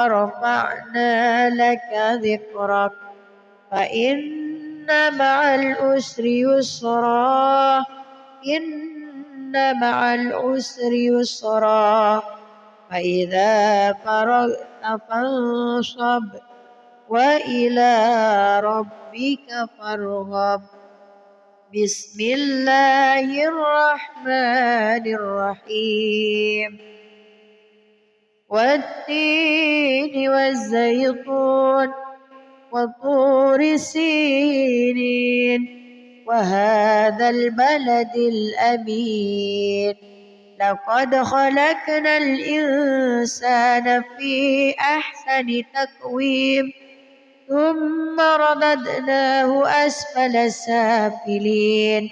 ورفعنا لك ذكرك فإن مع العسر يسرا إن مع العسر يسرا فإذا فرغت فانصب وإلى ربك فارغب. بسم الله الرحمن الرحيم. والتين والزيتون وطور سينين وهذا البلد الأمين لقد خلقنا الإنسان في أحسن تقويم ثم رددناه أسفل سافلين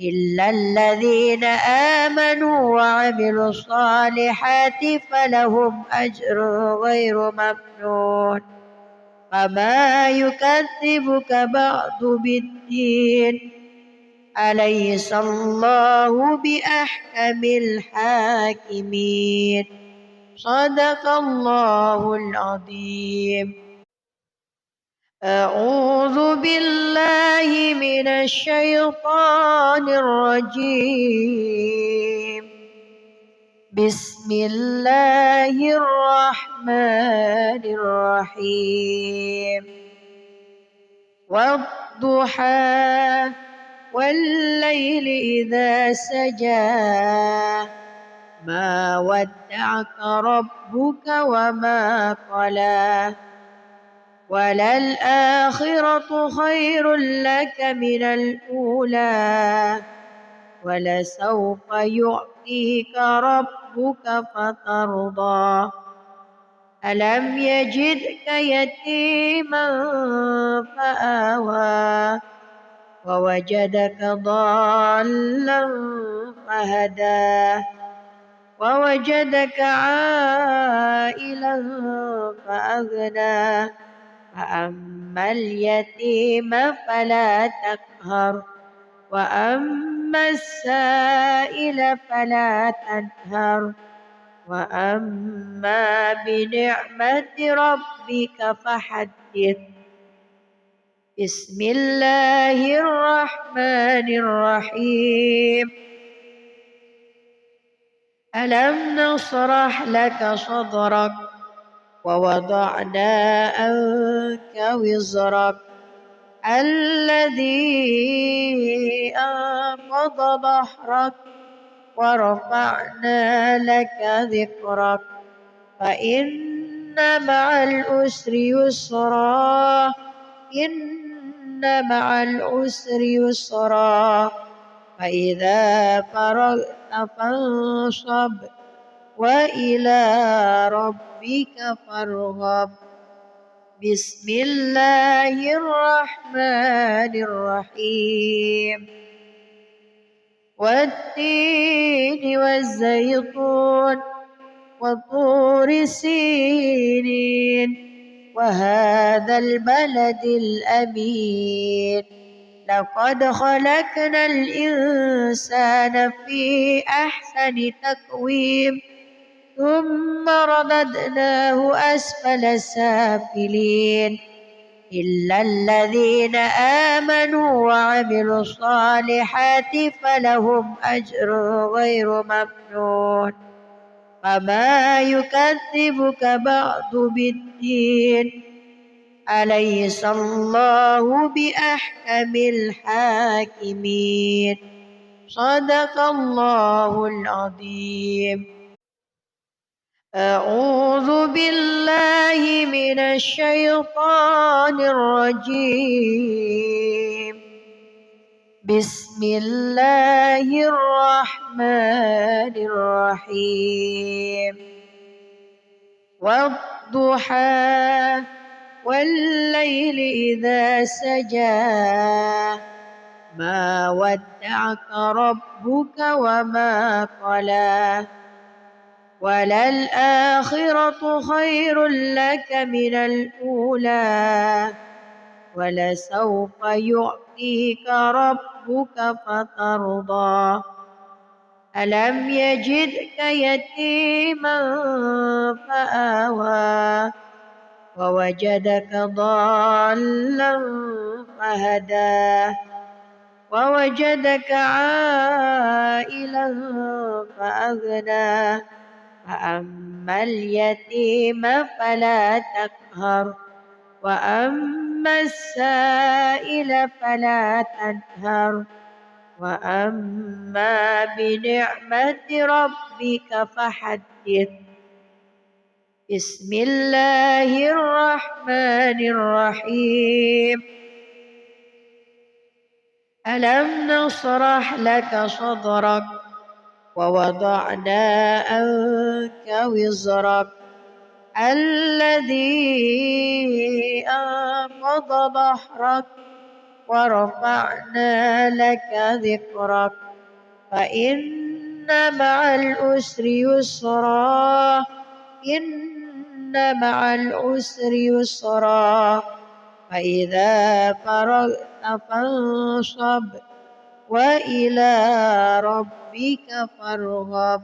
إلا الذين آمنوا وعملوا الصالحات فلهم أجر غير ممنون. فما يكذبك بعد بالدين أليس الله بأحكم الحاكمين. صدق الله العظيم. أعوذ بالله من الشيطان الرجيم. بسم الله الرحمن الرحيم. والضحى والليل إذا سجى ما ودعك ربك وما قلى وللآخرة خير لك من الأولى ولسوف يعطيك ربك فترضى. ألم يجدك يتيما فآوى ووجدك ضالا فهدى ووجدك عائلا فأغنى فأما اليتيم فلا تقهر وأما السائل فلا تنهر وأما بنعمة ربك فحدث. بسم الله الرحمن الرحيم. ألم نشرح لك صدرك ووضعنا عنك وزرك الذي أنقض ظهرك ورفعنا لك ذكرك فإن مع العسر يسرا إن مع العسر يسرا فإذا فرغت فانصب وإلى ربك فارغب. بسم الله الرحمن الرحيم. والتين والزيتون وطور سينين وهذا البلد الأمين لقد خلقنا الإنسان في أحسن تقويم ثم رددناه أسفل سافلين إلا الذين آمنوا وعملوا الصالحات فلهم أجر غير ممنون. فما يكذبك بعد بالدين أليس الله بأحكم الحاكمين. صدق الله العظيم. أعوذ بالله من الشيطان الرجيم. بسم الله الرحمن الرحيم. والضحى والليل إذا سجى ما ودعك ربك وما قلى وللآخرة خير لك من الأولى ولسوف يعطيك ربك فترضى. ألم يجدك يتيما فآوى ووجدك ضالا فهدى ووجدك عائلا فأغنى فأما اليتيم فلا تقهر وأما السائل فلا تنهر وأما بنعمة ربك فحدث. بسم الله الرحمن الرحيم. ألم نشرح لك صدرك ووضعنا عنك وزرك الذي أنقض ظهرك ورفعنا لك ذكرك فإن مع العسر يسرا إن مع العسر يسرا فإذا فرغت فانصب وإلى ربك فارغب.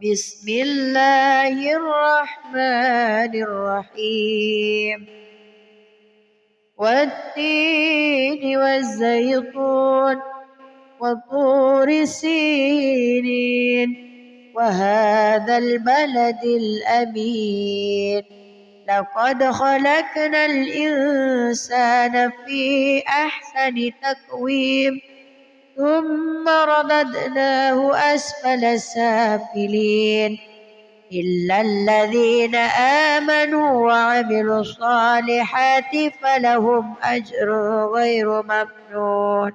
بسم الله الرحمن الرحيم. والتين والزيتون وطور سينين وهذا البلد الأمين لقد خلقنا الإنسان في أحسن تقويم ثم رددناه أسفل سافلين إلا الذين آمنوا وعملوا الصالحات فلهم أجر غير ممنون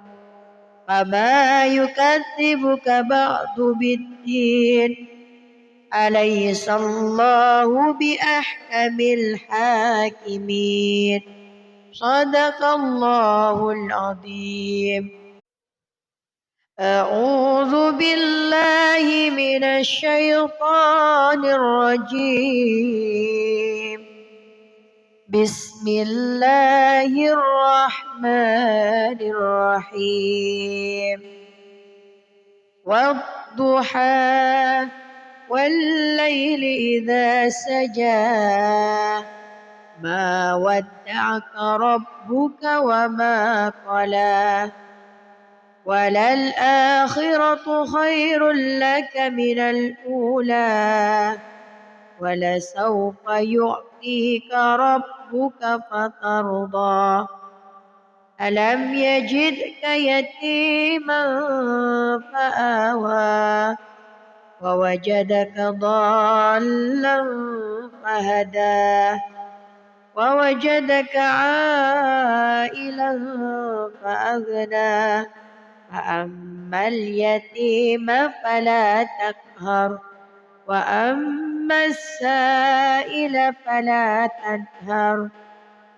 فما يكذبك بعد بالدين أليس الله بأحكم الحاكمين. صدق الله العظيم. أعوذ بالله من الشيطان الرجيم. بسم الله الرحمن الرحيم. والضحى والليل إذا سجى ما ودعك ربك وما قلى وللآخرة خير لك من الأولى ولسوف يعطيك ربك فترضى ألم يجدك يتيما فآوى ووجدك ضالا فهدى ووجدك عائلا فأغنى فأما اليتيم فلا تقهر وأما السائل فلا تنهر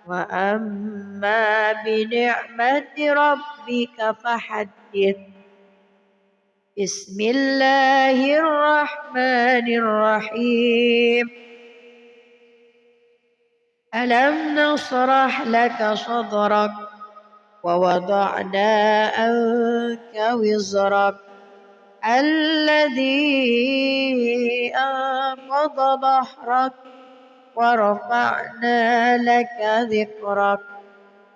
وأما بنعمة ربك فحدث. بسم الله الرحمن الرحيم. ألم نشرح لك صدرك ووضعنا عنك وزرك الذي أنقض ظهرك ورفعنا لك ذكرك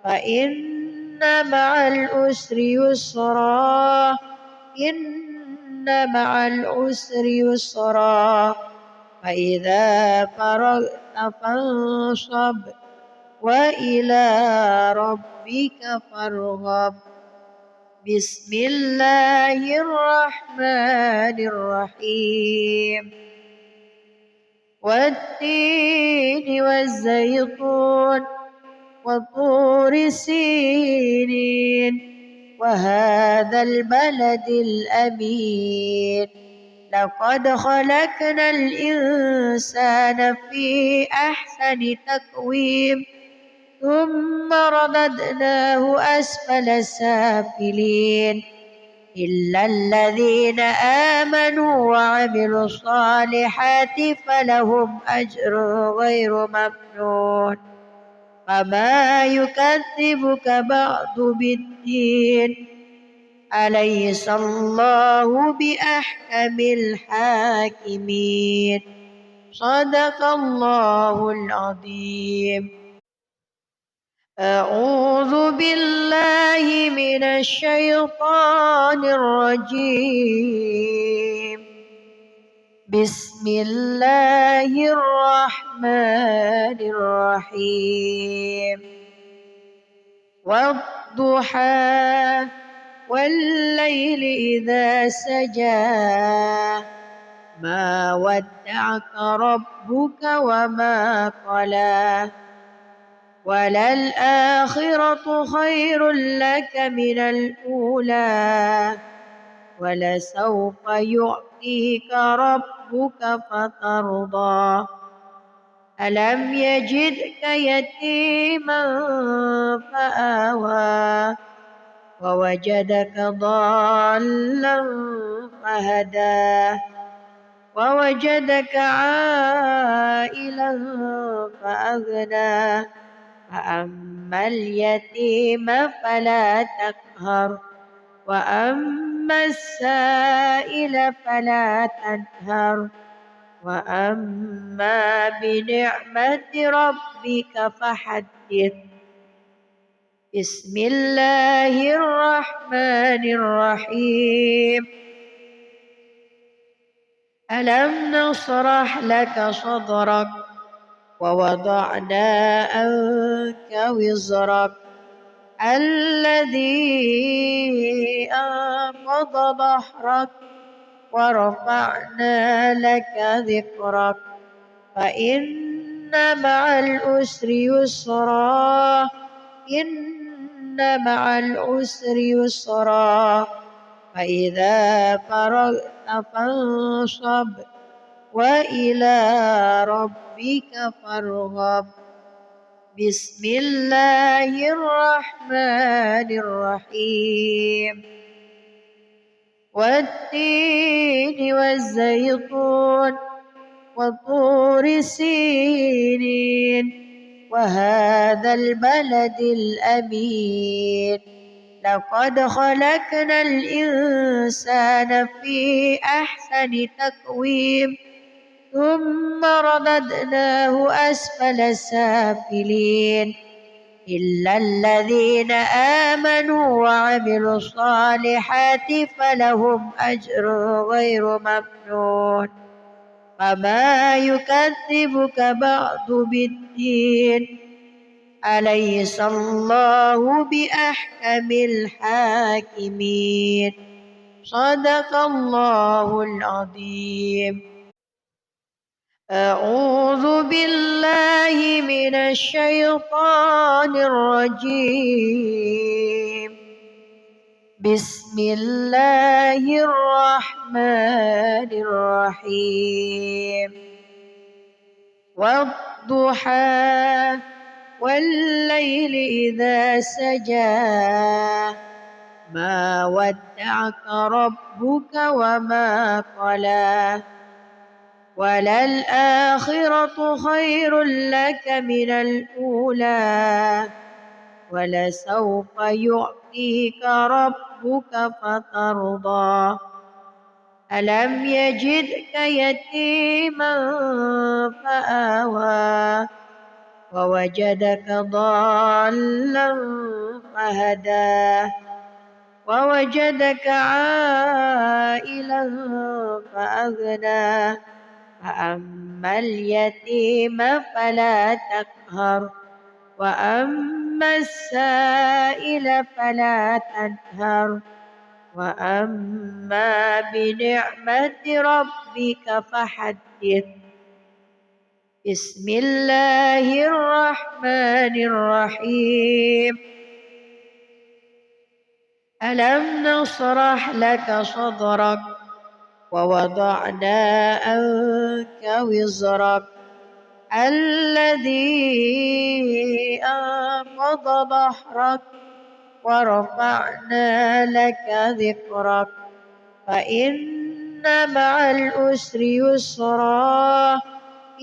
فإن مع العسر يسرا إن مع العسر يسرا فإذا فرغت فانصب وإلى ربك فارغب. بسم الله الرحمن الرحيم. والتين والزيتون وطور سينين وهذا البلد الأمين لقد خلقنا الإنسان في أحسن تقويم ثم رددناه أسفل سافلين إلا الذين آمنوا وعملوا الصالحات فلهم أجر غير ممنون فما يكذبك بعد بالدين أليس الله بأحكم الحاكمين. صدق الله العظيم. أعوذ بالله من الشيطان الرجيم. بسم الله الرحمن الرحيم. والضحى والليل إذا سجى ما ودعك ربك وما قلى وللآخرة خير لك من الأولى ولسوف يعطيك ربك فترضى ألم يجدك يتيما فآوى ووجدك ضالا فهدى ووجدك عائلا فأغنى فأما اليتيم فلا تقهر وأما السائل فلا تنهر وأما بنعمة ربك فحدث. بسم الله الرحمن الرحيم. ألم نشرح لك صدرك ووضعنا عنك وزرك الذي أنقض ظهرك ورفعنا لك ذكرك فإن مع العسر يسرا إن مع العسر يسرا فإذا فرغت فانصب وإلى ربك فارغب. بسم الله الرحمن الرحيم. والتين والزيتون وطور سينين وهذا البلد الأمين لقد خلقنا الإنسان في أحسن تقويم ثم رددناه أسفل سافلين إلا الذين آمنوا وعملوا الصالحات فلهم أجر غير ممنون فما يكذبك بعد بالدين أليس الله بأحكم الحاكمين. صدق الله العظيم. أعوذ بالله من الشيطان الرجيم. بسم الله الرحمن الرحيم. والضحى والليل إذا سجى ما ودعك ربك وما قلى وللآخرة خير لك من الأولى ولسوف يعطيك ربك فترضى ألم يجدك يتيما فآوى ووجدك ضالا فهدى ووجدك عائلا فأغنى فأما اليتيم فلا تقهر وأما السائل فلا تنهر وأما بنعمة ربك فحدث. بسم الله الرحمن الرحيم. ألم نشرح لك صدرك ووضعنا عنك وزرك الذي أنقض ظهرك ورفعنا لك ذكرك فإن مع العسر يسرا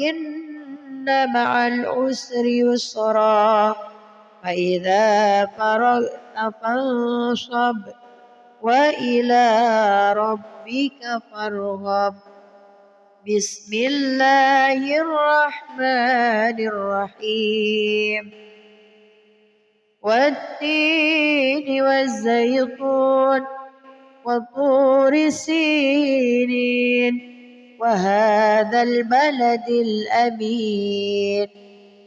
إن مع العسر يسرا فإذا فرغت فانصب وإلى ربك فارغب. بسم الله الرحمن الرحيم. والتين والزيتون وطور سينين وهذا البلد الأمين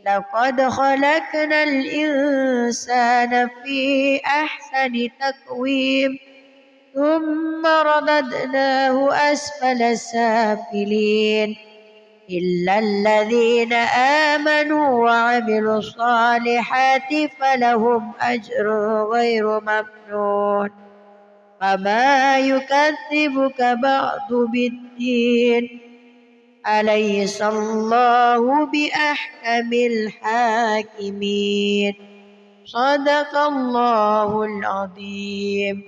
لقد خلقنا الإنسان في أحسن تقويم ثم رددناه أسفل سافلين إلا الذين آمنوا وعملوا الصالحات فلهم أجر غير ممنون. فما يكذبك بعد بالدين أليس الله بأحكم الحاكمين. صدق الله العظيم.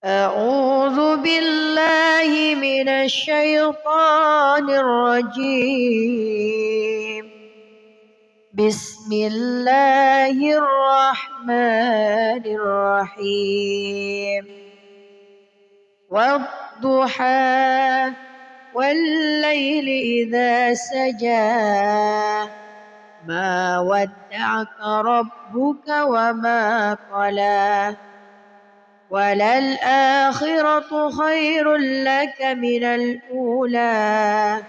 أعوذ بالله من الشيطان الرجيم. بسم الله الرحمن الرحيم. والضحى والليل إذا سجى ما ودعك ربك وما قلى وللآخرة خير لك من الأولى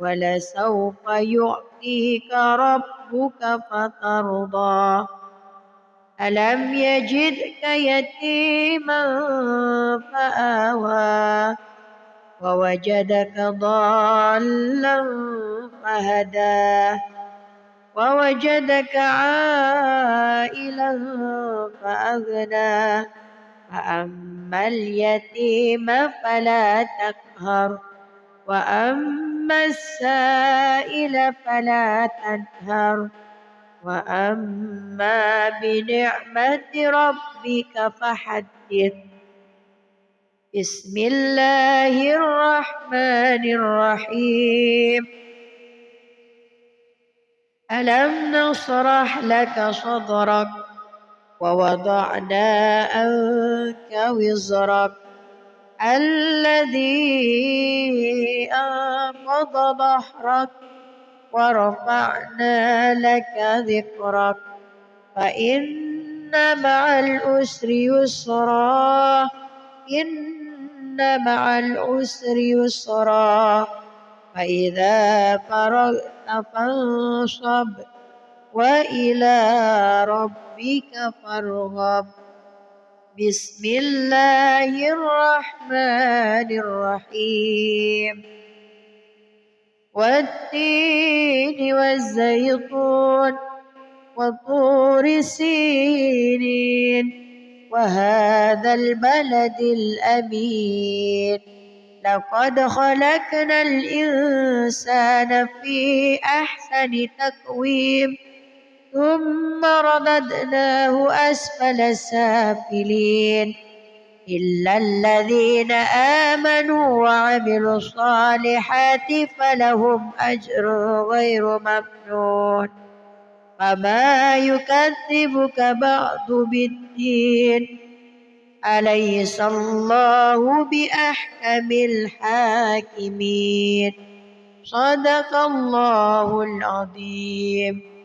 ولسوف يعطيك ربك فترضى. ألم يجدك يتيما فآوى ووجدك ضالا فهدى ووجدك عائلا فأغنى فأما اليتيم فلا تقهر وأما السائل فلا تنهر وأما بنعمة ربك فحدث. بسم الله الرحمن الرحيم. ألم نشرح لك صدرك ووضعنا عنك وزرك الذي أنقض ظهرك ورفعنا لك ذكرك فإن مع العسر يسرا إن مع العسر يسرا فإذا فرغت فانصب وإلى ربك فارغب. بسم الله الرحمن الرحيم. والتين والزيتون وطور سينين وهذا البلد الأمين لقد خلقنا الإنسان في أحسن تقويم ثم رددناه أسفل سافلين إلا الذين آمنوا وعملوا الصالحات فلهم أجر غير ممنون. فما يكذبك بعد بالدين أليس الله بأحكم الحاكمين. صدق الله العظيم.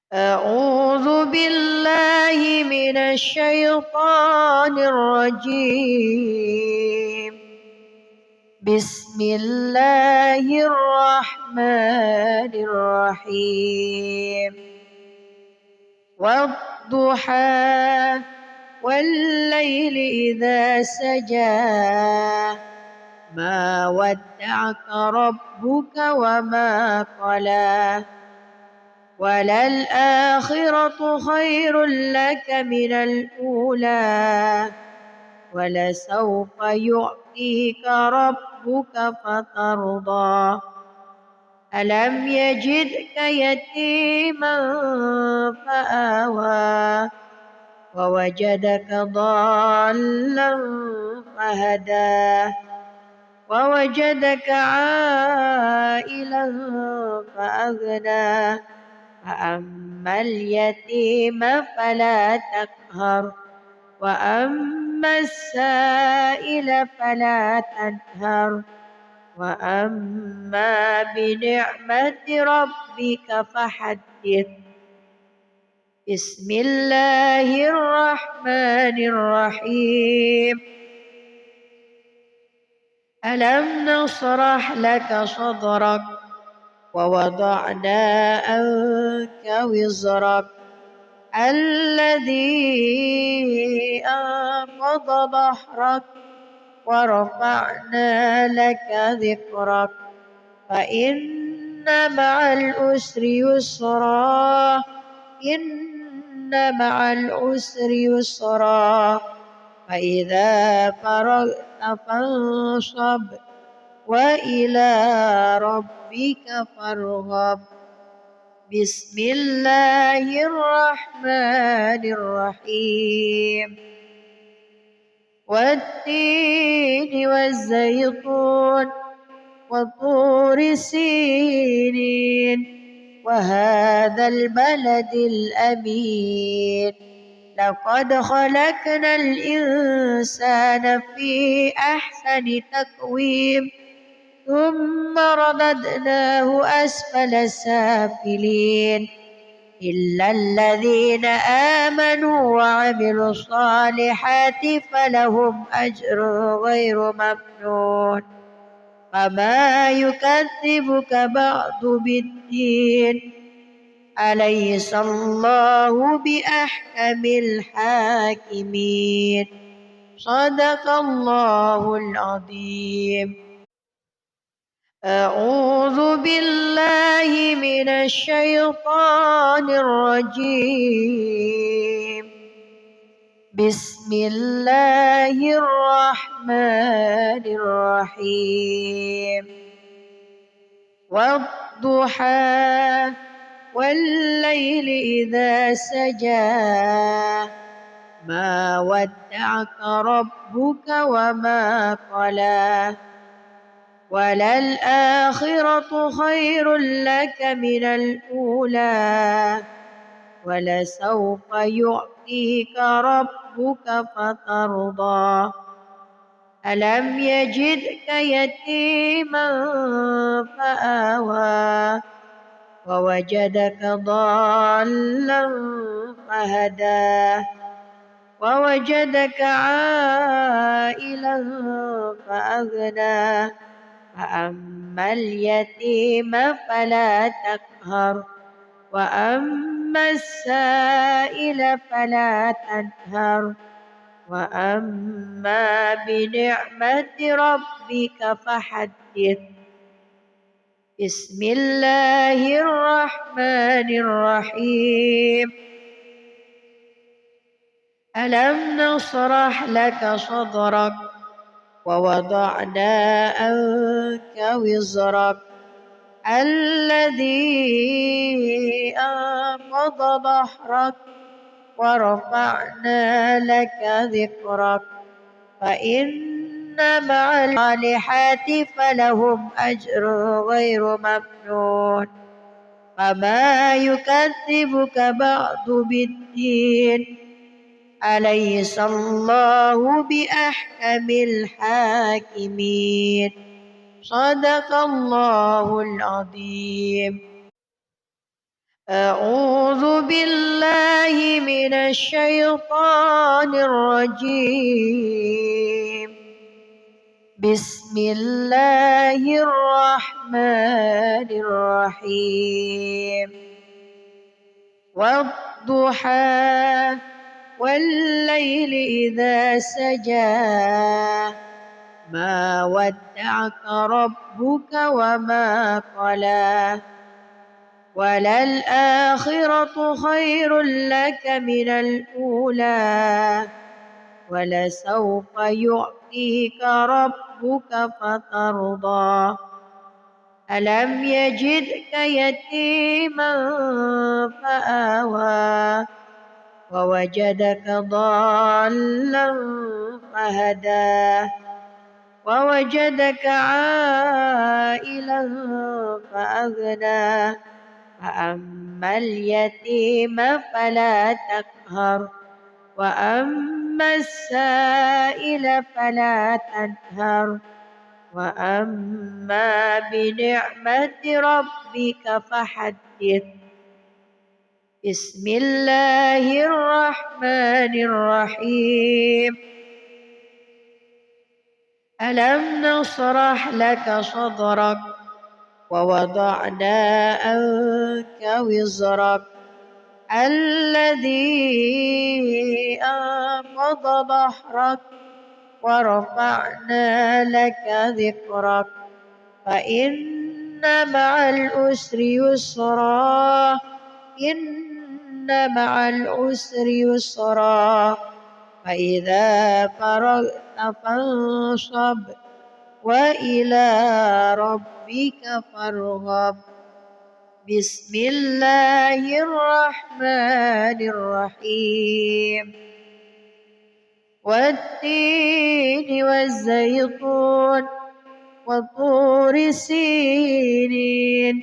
أعوذ بالله من الشيطان الرجيم. بسم الله الرحمن الرحيم. والضحى والليل إذا سجى ما ودعك ربك وما قلى وللآخرة خير لك من الأولى ولسوف يعطيك ربك فترضى. ألم يجدك يتيما فآوى ووجدك ضالا فهدى ووجدك عائلا فأغنى فأما اليتيم فلا تقهر وأما السائل فلا تنهر وأما بنعمة ربك فحدث. بسم الله الرحمن الرحيم. ألم نشرح لك صدرك ووضعنا عنك وزرك الذي أنقض ظهرك ورفعنا لك ذكرك فإن مع العسر يسرا إن مع العسر يسرا فإذا فرغت فانصب وإلى ربك فارغب. بسم الله الرحمن الرحيم. والتين والزيتون وطور سينين وهذا البلد الأمين لقد خلقنا الإنسان في أحسن تقويم ثم رددناه أسفل سافلين إلا الذين آمنوا وعملوا الصالحات فلهم أجر غير ممنون. فما يكذبك بعد بالدين أليس الله بأحكم الحاكمين. صدق الله العظيم. أعوذ بالله من الشيطان الرجيم. بسم الله الرحمن الرحيم. والضحى والليل إذا سجى ما ودعك ربك وما قلى وللآخرة خير لك من الأولى ولسوف يعطيك ربك فترضى. ألم يجدك يتيما فآوى ووجدك ضالا فهدى ووجدك عائلا فأغنى فأما اليتيم فلا تقهر وأما السائل فلا تنهر وأما بنعمة ربك فحدث. بسم الله الرحمن الرحيم. ألم نشرح لك صدرك ووضعنا عنك وزرك الذي أنقض ظهرك ورفعنا لك ذكرك فإن مع الصالحات فلهم أجر غير ممنون. فما يكذبك بعد بالدين أليس الله بأحكم الحاكمين. صدق الله العظيم. أعوذ بالله من الشيطان الرجيم. بسم الله الرحمن الرحيم. والضحى والليل إذا سجى ما ودعك ربك وما قلى وللآخرة خير لك من الأولى ولسوف يعطيك ربك فترضى. ألم يجدك يتيما فآوى ووجدك ضالا فهدى ووجدك عائلا فأغنى فأما اليتيم فلا تقهر وأما وأما السائل فلا تنهر وأما بنعمة ربك فحدث. بسم الله الرحمن الرحيم. ألم نشرح لك صدرك ووضعنا عنك وزرك الذي أنقض ظهرك ورفعنا لك ذكرك فإن مع العسر يسرا إن مع العسر يسرا فإذا فرغت فانصب وإلى ربك فارغب. بسم الله الرحمن الرحيم. والتين والزيتون وطور سينين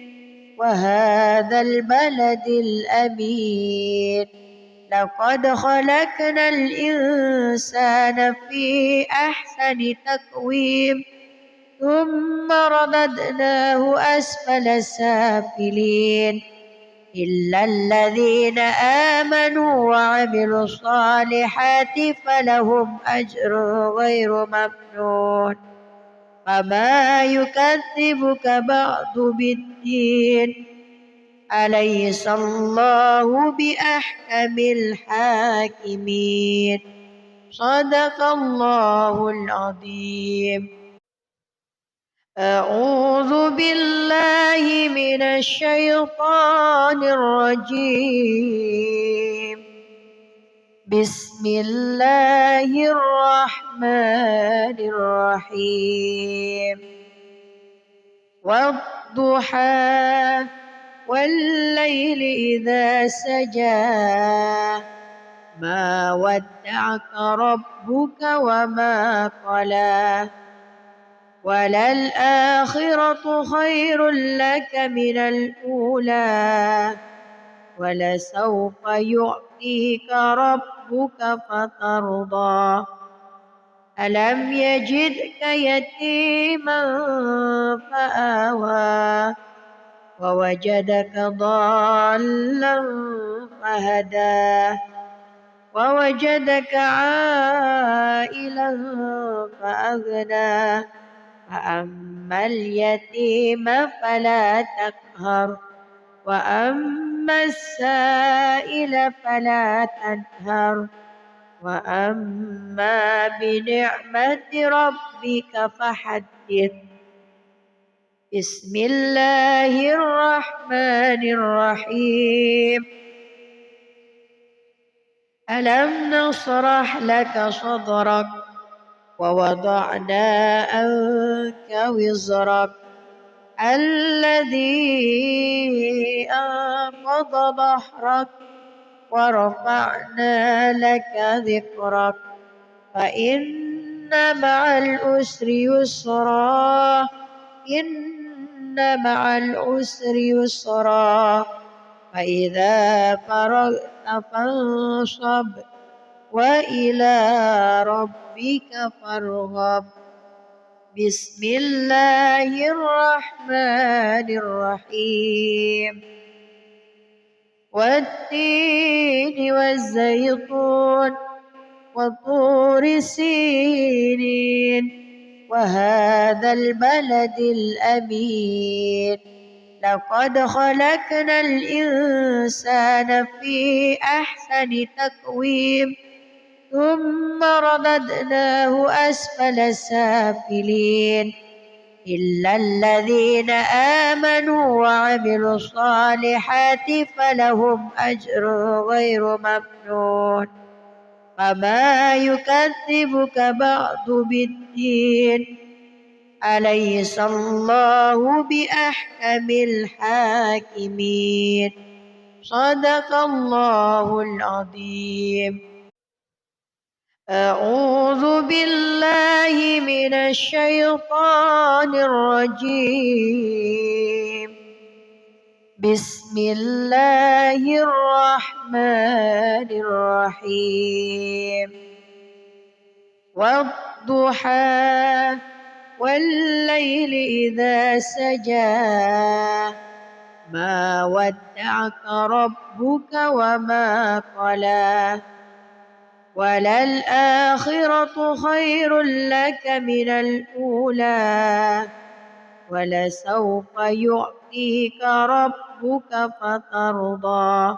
وهذا البلد الأمين لقد خلقنا الإنسان في أحسن تقويم ثم رددناه أسفل سافلين إلا الذين آمنوا وعملوا الصالحات فلهم أجر غير ممنون. فما يكذبك بعد بالدين أليس الله بأحكم الحاكمين. صدق الله العظيم. أعوذ بالله من الشيطان الرجيم. بسم الله الرحمن الرحيم. والضحى والليل إذا سجى ما ودعك ربك وما قلى وللآخرة خير لك من الأولى ولسوف يعطيك ربك فترضى. ألم يجدك يتيما فآوى ووجدك ضالا فهدى ووجدك عائلا فأغنى فأما اليتيم فلا تقهر وأما السائل فلا تنهر وأما بنعمة ربك فحدث. بسم الله الرحمن الرحيم. ألم نشرح لك صدرك ووضعنا عنك وزرك الذي أنقض ظهرك ورفعنا لك ذكرك فإن مع العسر يسرا إن مع العسر يسرا فإذا فرغت فانصب وإلى ربك فارغب. بسم الله الرحمن الرحيم. والتين والزيتون وطور سينين وهذا البلد الأمين لقد خلقنا الإنسان في أحسن تقويم ثم رددناه أسفل سافلين إلا الذين آمنوا وعملوا الصالحات فلهم أجر غير ممنون. فما يكذبك بعد بالدين أليس الله بأحكم الحاكمين. صدق الله العظيم. أعوذ بالله من الشيطان الرجيم. بسم الله الرحمن الرحيم. والضحى والليل إذا سجى ما ودعك ربك وما قلى وللآخرة خير لك من الأولى ولسوف يعطيك ربك فترضى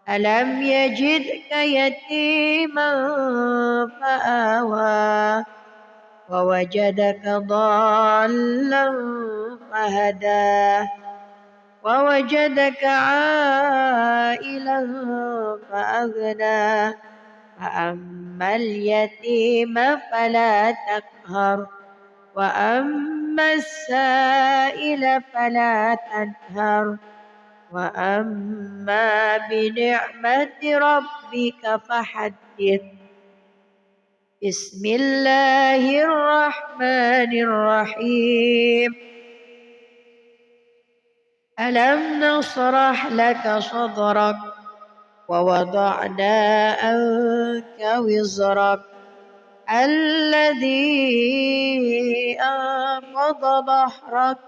ألم يجدك يتيما فآوى ووجدك ضالا فهدى ووجدك عائلا فأغنى فأما اليتيم فلا تقهر وأما السائل فلا تنهر وأما بنعمة ربك فحدث بسم الله الرحمن الرحيم ألم نشرح لك صدرك ووضعنا عنك وزرك الذي أنقض ظهرك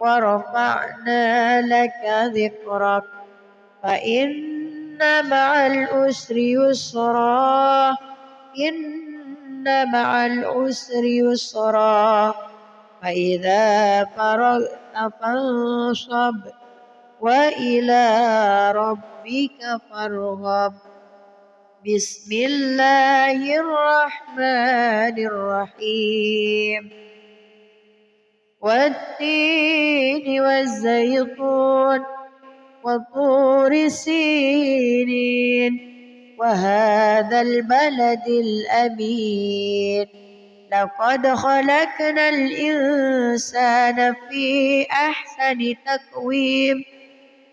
ورفعنا لك ذكرك فإن مع العسر يسرا إن مع العسر يسرا فإذا فرغت فانصب وإلى ربك فارغب بسم الله الرحمن الرحيم والتين والزيتون وطور سينين وهذا البلد الأمين لقد خلقنا الإنسان في أحسن تقويم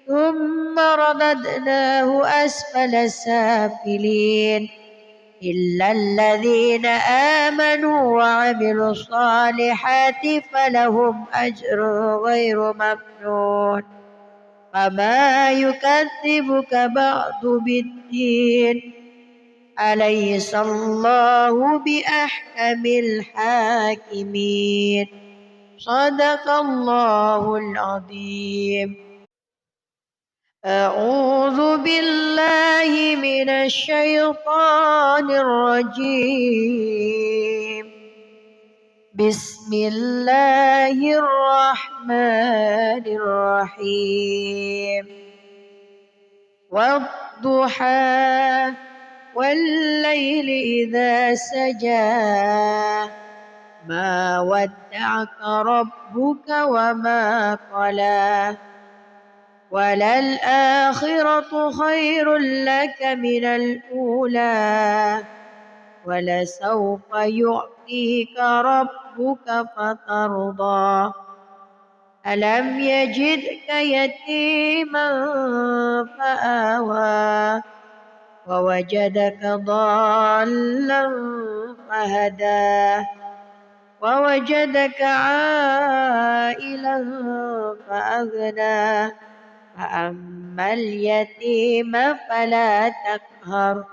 ثم رددناه أسفل سافلين إلا الذين آمنوا وعملوا الصالحات فلهم أجر غير ممنون فما يكذبك بعد بالدين أليس الله بأحكم الحاكمين صدق الله العظيم أعوذ بالله من الشيطان الرجيم بسم الله الرحمن الرحيم والضحى والليل إذا سجى ما ودعك ربك وما قلى وللآخرة خير لك من الأولى ولسوف يعطيك ربك فترضى ألم يجدك يتيما فآوى ووجدك ضالا فهدى ووجدك عائلا فأغنى فأما اليتيم فلا تقهر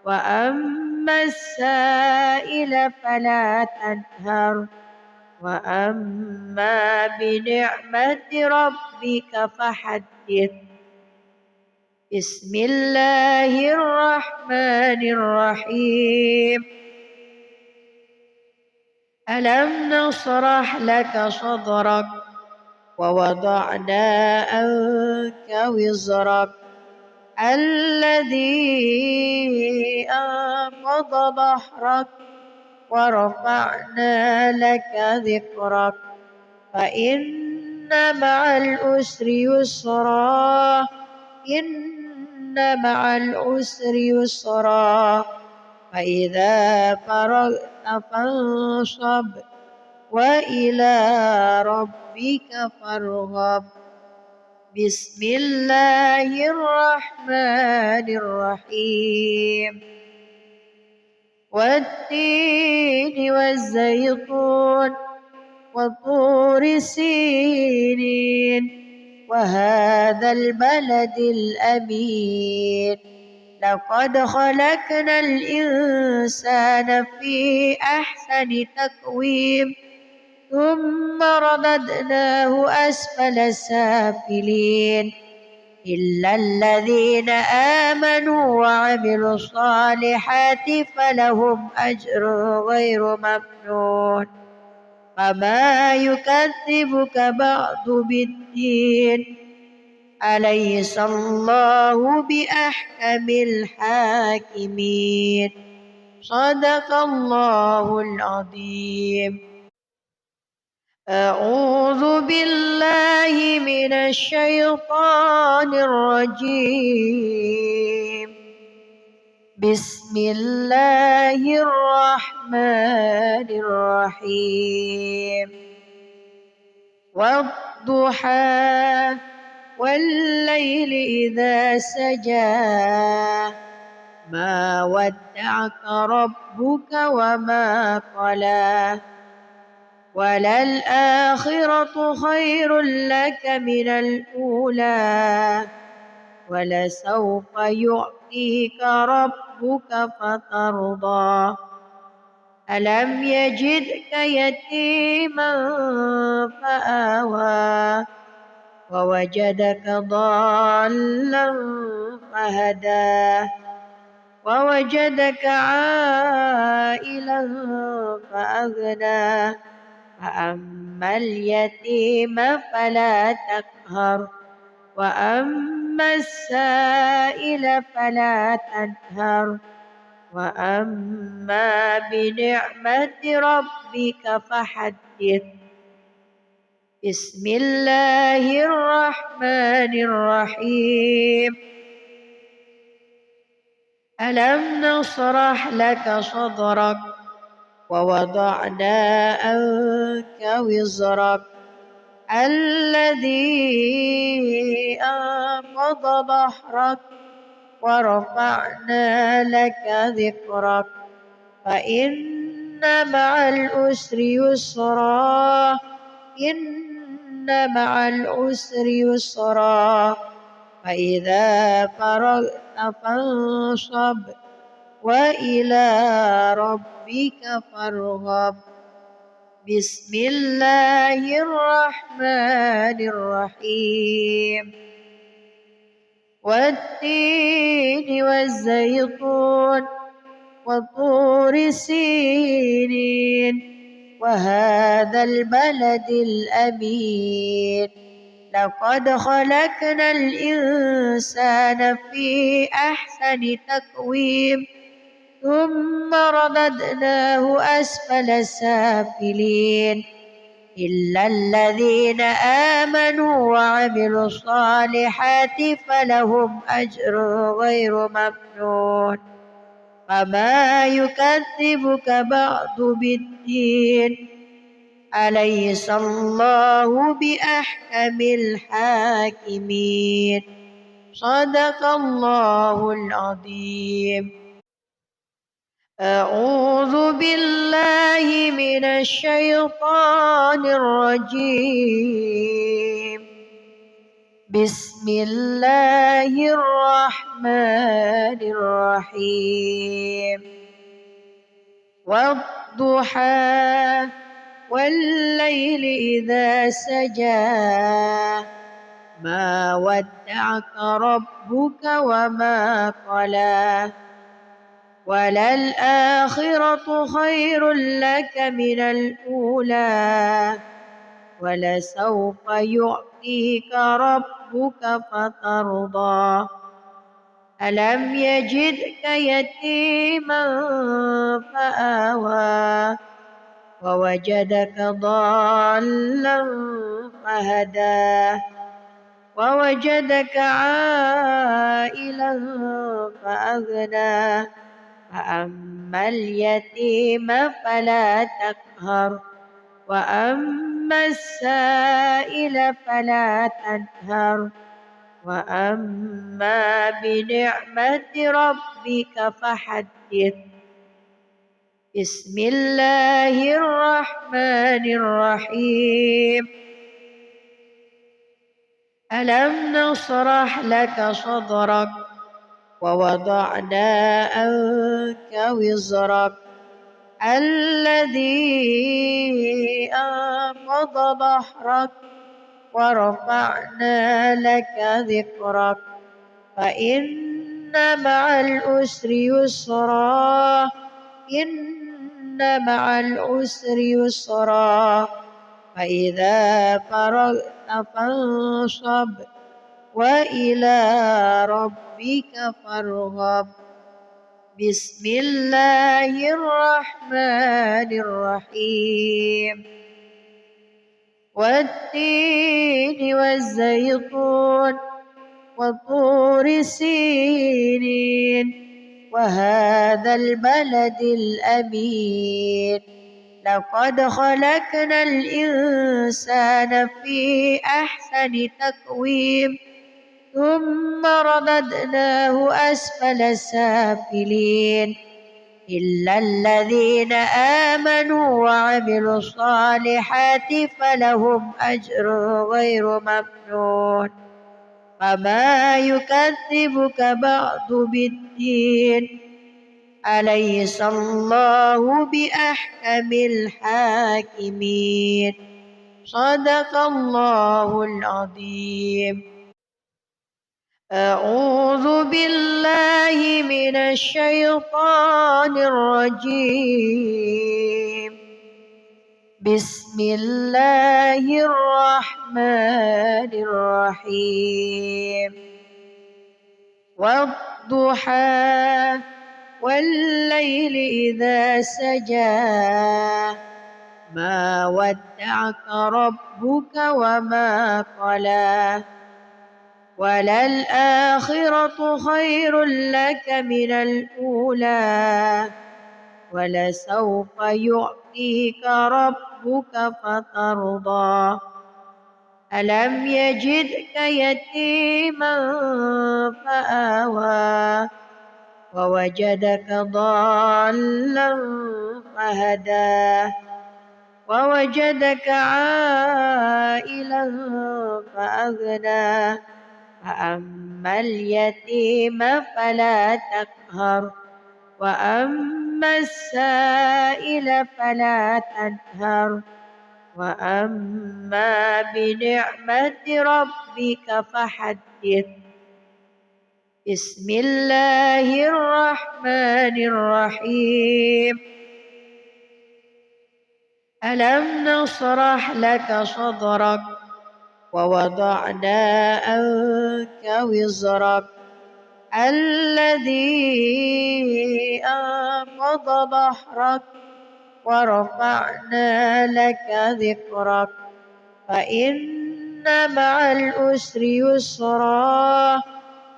وأما السائل فلا تنهر وأما بنعمة ربك فحدث بسم الله الرحمن الرحيم ألم نشرح لك صدرك ووضعنا عنك وزرك الذي أنقض ظهرك ورفعنا لك ذكرك فإن مع العسر يسرا إن مع العسر يسرا فإذا فرغت فانصب وإلى ربك فارغب بسم الله الرحمن الرحيم والتين والزيتون وطور سينين وهذا البلد الأمين لقد خلقنا الإنسان في أحسن تقويم ثم رددناه أسفل سافلين إلا الذين آمنوا وعملوا الصالحات فلهم أجر غير ممنون فما يكذبك بعد بالدين أليس الله بأحكم الحاكمين صدق الله العظيم. أعوذ بالله من الشيطان الرجيم. بسم الله الرحمن الرحيم. والضحى والليل إذا سجى ما ودعك ربك وما قلى وللآخرة خير لك من الأولى ولسوف يعطيك ربك فترضى ألم يجدك يتيما فآوى ووجدك ضالا فهدى ووجدك عائلا فأغنى فأما اليتيم فلا تقهر وأما السائل فلا تنهر وأما بنعمة ربك فحدث. بسم الله الرحمن الرحيم. ألم نشرح لك صدرك ووضعنا عنك وزرك الذي أنقض ظهرك ورفعنا لك ذكرك فإن مع العسر يسرا إن مع العسر يسرا فإذا فرغت فانصب وإلى ربك فارغب. بسم الله الرحمن الرحيم. والتين والزيتون وطور سينين وهذا البلد الأمين لقد خلقنا الإنسان في أحسن تقويم ثم رددناه أسفل سافلين إلا الذين آمنوا وعملوا الصالحات فلهم أجر غير ممنون فما يكذبك بعد بالدين أليس الله بأحكم الحاكمين صدق الله العظيم. أعوذ بالله من الشيطان الرجيم. بسم الله الرحمن الرحيم. والضحى والليل إذا سجى ما ودعك ربك وما قلى وللآخرة خير لك من الأولى ولسوف يعطيك ربك فترضى ألم يجدك يتيما فآوى ووجدك ضالا فهدى ووجدك عائلا فأغنى فأما اليتيم فلا تقهر وأما السائل فلا تنهر وأما بنعمة ربك فحدث. بسم الله الرحمن الرحيم. ألم نشرح لك صدرك ووضعنا عنك وزرك الذي أنقض ظهرك ورفعنا لك ذكرك فإن مع العسر يسرا إن مع العسر يسرا فإذا فرغت فانصب وإلى ربك فارغب بسم الله الرحمن الرحيم والتين والزيتون وطور سينين وهذا البلد الأمين لقد خلقنا الإنسان في أحسن تقويم ثم رددناه أسفل سافلين إلا الذين آمنوا وعملوا الصالحات فلهم أجر غير ممنون فما يكذبك بعد بالدين أليس الله بأحكم الحاكمين صدق الله العظيم. أعوذ بالله من الشيطان الرجيم بسم الله الرحمن الرحيم والضحى والليل إذا سجى ما ودعك ربك وما قلى وللآخرة خير لك من الأولى ولسوف يعطيك ربك فترضى ألم يجدك يتيما فآوى ووجدك ضالا فهدى ووجدك عائلا فأغنى فأما اليتيم فلا تقهر وأما السائل فلا تنهر وأما بنعمة ربك فحدث بسم الله الرحمن الرحيم ألم نشرح لك صدرك ووضعنا عنك وزرك الذي أنقض ظهرك ورفعنا لك ذكرك فإن مع العسر يسرا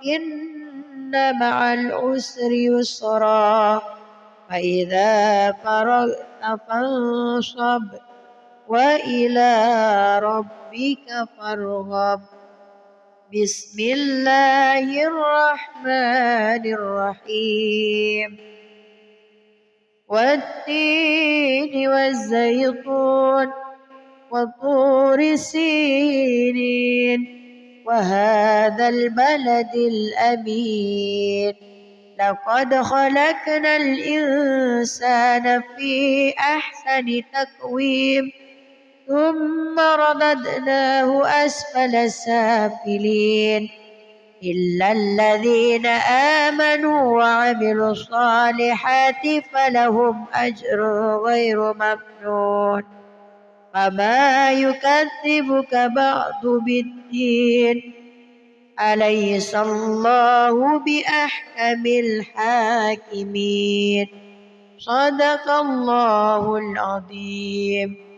إن مع العسر يسرا فإذا فرغت فانصب وإلى ربك فارغب بسم الله الرحمن الرحيم والتين والزيتون وطور سينين وهذا البلد الأمين لقد خلقنا الإنسان في أحسن تقويم ثم رددناه أسفل سافلين إلا الذين آمنوا وعملوا الصالحات فلهم أجر غير ممنون فما يكذبك بعد بالدين أليس الله بأحكم الحاكمين صدق الله العظيم.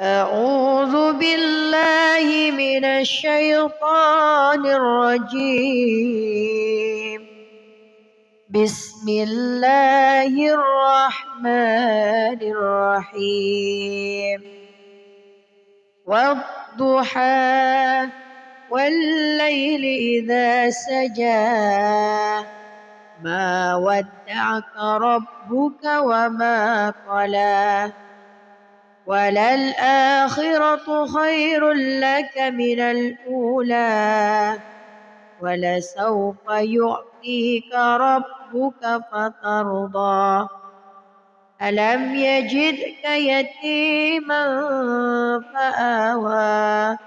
أعوذ بالله من الشيطان الرجيم بسم الله الرحمن الرحيم والضحى والليل إذا سجى ما ودعك ربك وما قلى وللآخرة خير لك من الأولى ولسوف يعطيك ربك فترضى ألم يجدك يتيما فآوى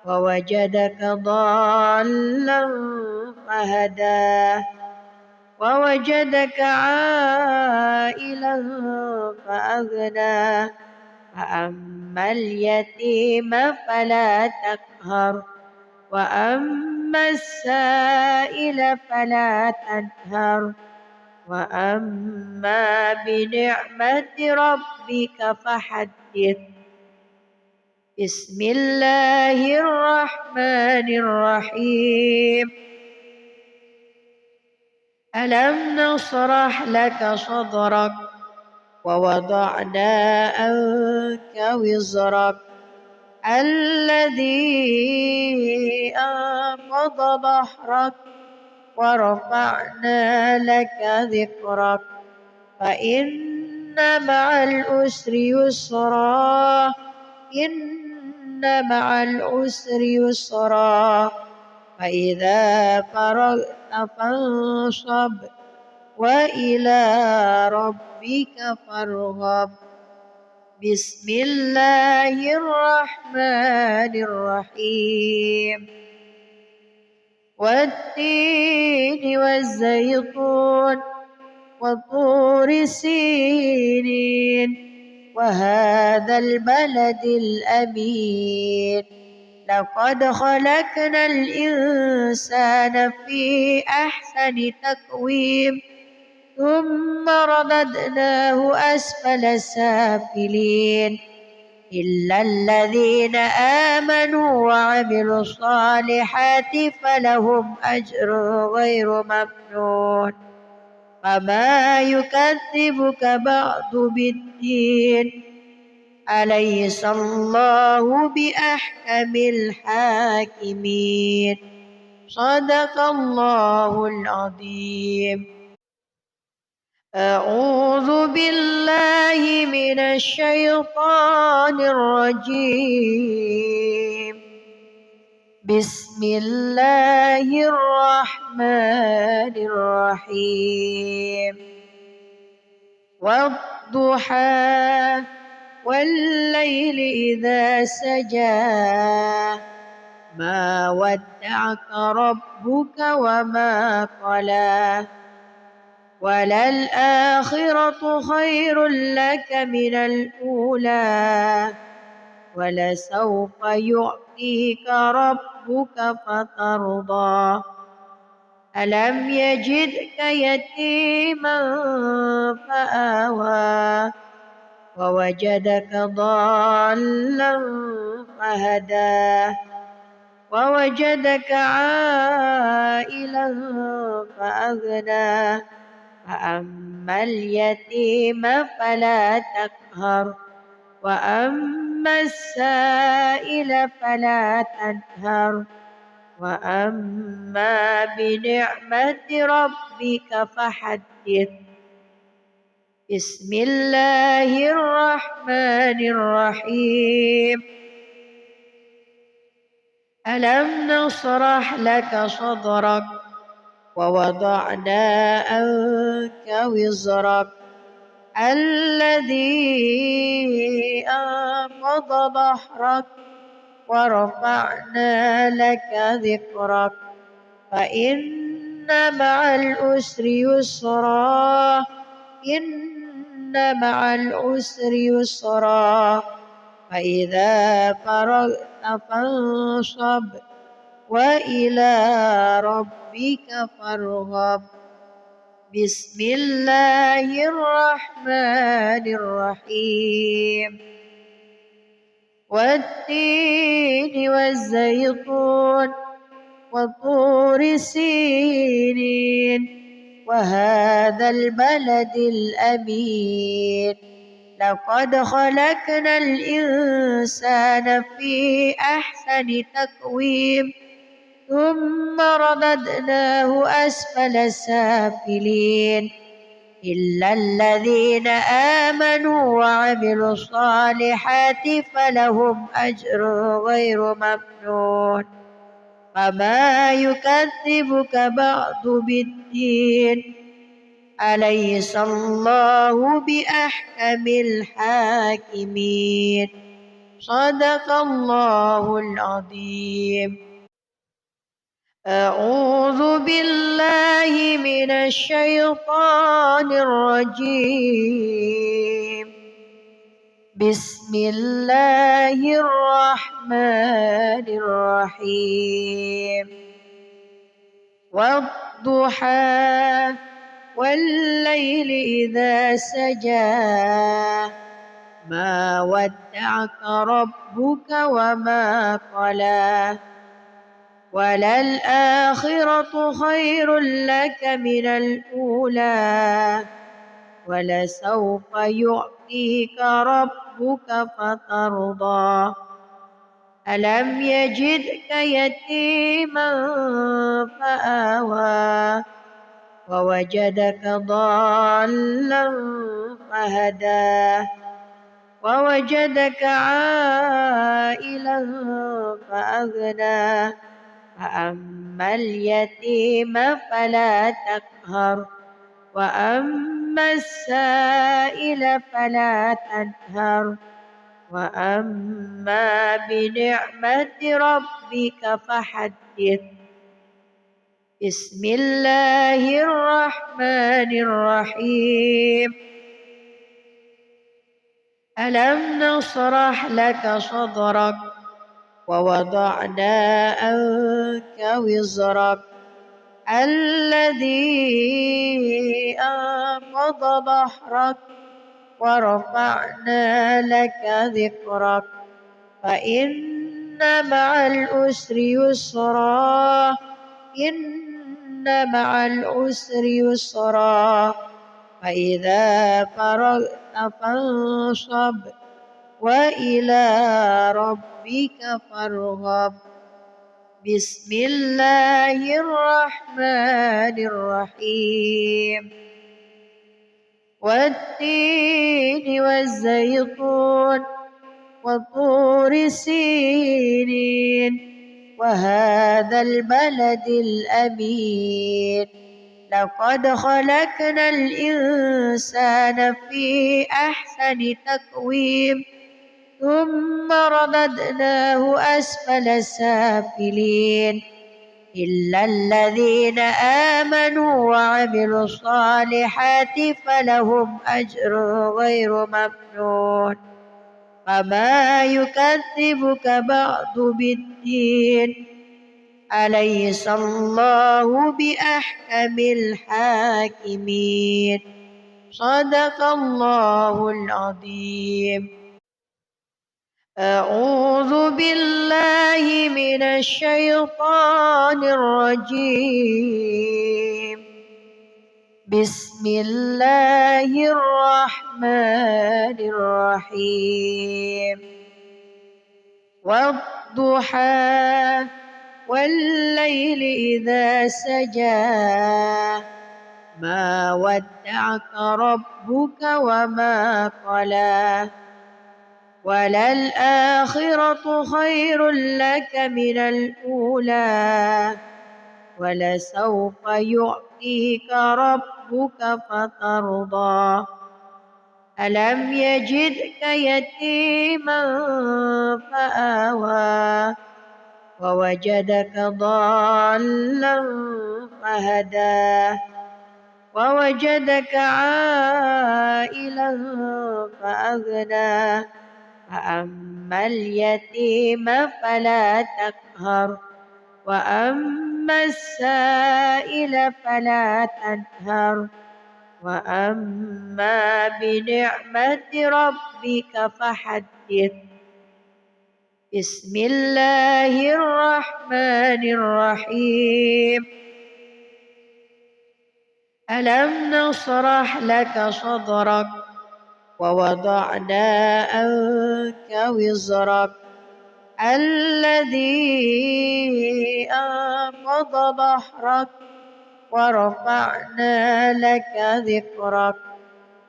ووجدك ضالا فهدى ووجدك عائلا فأغنى فأما اليتيم فلا تقهر وأما السائل فلا تنهر وأما بنعمة ربك فحدث بسم الله الرحمن الرحيم ألم نشرح لك صدرك ووضعنا عنك وزرك الذي أنقض ظهرك ورفعنا لك ذكرك فإن مع العسر يسرا إن مع العسر يسرا فإذا فرغت فانصب وإلى ربك فارغب بسم الله الرحمن الرحيم والتين والزيتون وطور سينين وهذا البلد الأمين لقد خلقنا الإنسان في أحسن تقويم ثم رددناه أسفل سافلين إلا الذين آمنوا وعملوا الصالحات فلهم أجر غير ممنون فما يكذبك بعد بالدين أليس الله بأحكم الحاكمين صدق الله العظيم أعوذ بالله من الشيطان الرجيم بسم الله الرحمن الرحيم والضحى والليل إذا سجى ما ودعك ربك وما قلى وللآخرة خير لك من الأولى ولسوف يعطيك ربك فترضى ألم يجدك يتيما فآوى ووجدك ضالا فهدى ووجدك عائلا فأغنى فأما اليتيم فلا تقهر وأما السائل فلا تنهر وأما بنعمة ربك فحدث بسم الله الرحمن الرحيم ألم نشرح لك صدرك ووضعنا عنك وزرك الذي أنقض ظهرك ورفعنا لك ذكرك فإن مع العسر يسرا إن مع العسر يسرا فإذا فرغت فانصب وإلى ربك فارغب بسم الله الرحمن الرحيم والتين والزيتون وطور سينين وهذا البلد الأمين لقد خلقنا الإنسان في أحسن تقويم ثم رددناه أسفل سافلين إلا الذين آمنوا وعملوا الصالحات فلهم أجر غير ممنون فما يكذبك بعد بالدين أليس الله بأحكم الحاكمين صدق الله العظيم. أعوذ بالله من الشيطان الرجيم. بسم الله الرحمن الرحيم. والضحى والليل إذا سجى ما ودعك ربك وما قلى وللآخرة خير لك من الأولى ولسوف يعطيك ربك فترضى ألم يجدك يتيما فآوى ووجدك ضالا فهدى ووجدك عائلا فأغنى فأما اليتيم فلا تقهر وأما السائل فلا تنهر وأما بنعمة ربك فحدث. بسم الله الرحمن الرحيم. ألم نشرح لك صدرك ووضعنا عنك وزرك الذي أنقض ظهرك ورفعنا لك ذكرك فإن مع العسر يسرا إن مع العسر يسرا فإذا فرغت فانصب وإلى ربك فارغب. بسم الله الرحمن الرحيم. والتين والزيتون وطور سينين وهذا البلد الأمين لقد خلقنا الإنسان في أحسن تقويم ثم رددناه أسفل سافلين إلا الذين آمنوا وعملوا الصالحات فلهم أجر غير ممنون. فما يكذبك بعد بالدين أليس الله بأحكم الحاكمين صدق الله العظيم. أعوذ بالله من الشيطان الرجيم. بسم الله الرحمن الرحيم. والضحى والليل إذا سجى ما ودعك ربك وما قلى وللآخرة خير لك من الأولى ولسوف يعطيك ربك فترضى ألم يجدك يتيما فآوى ووجدك ضالا فهدى ووجدك عائلا فأغنى فأما اليتيم فلا تقهر وأما السائل فلا تنهر وأما بنعمة ربك فحدث. بسم الله الرحمن الرحيم. ألم نشرح لك صدرك ووضعنا عنك وزرك الذي أنقض ظهرك ورفعنا لك ذكرك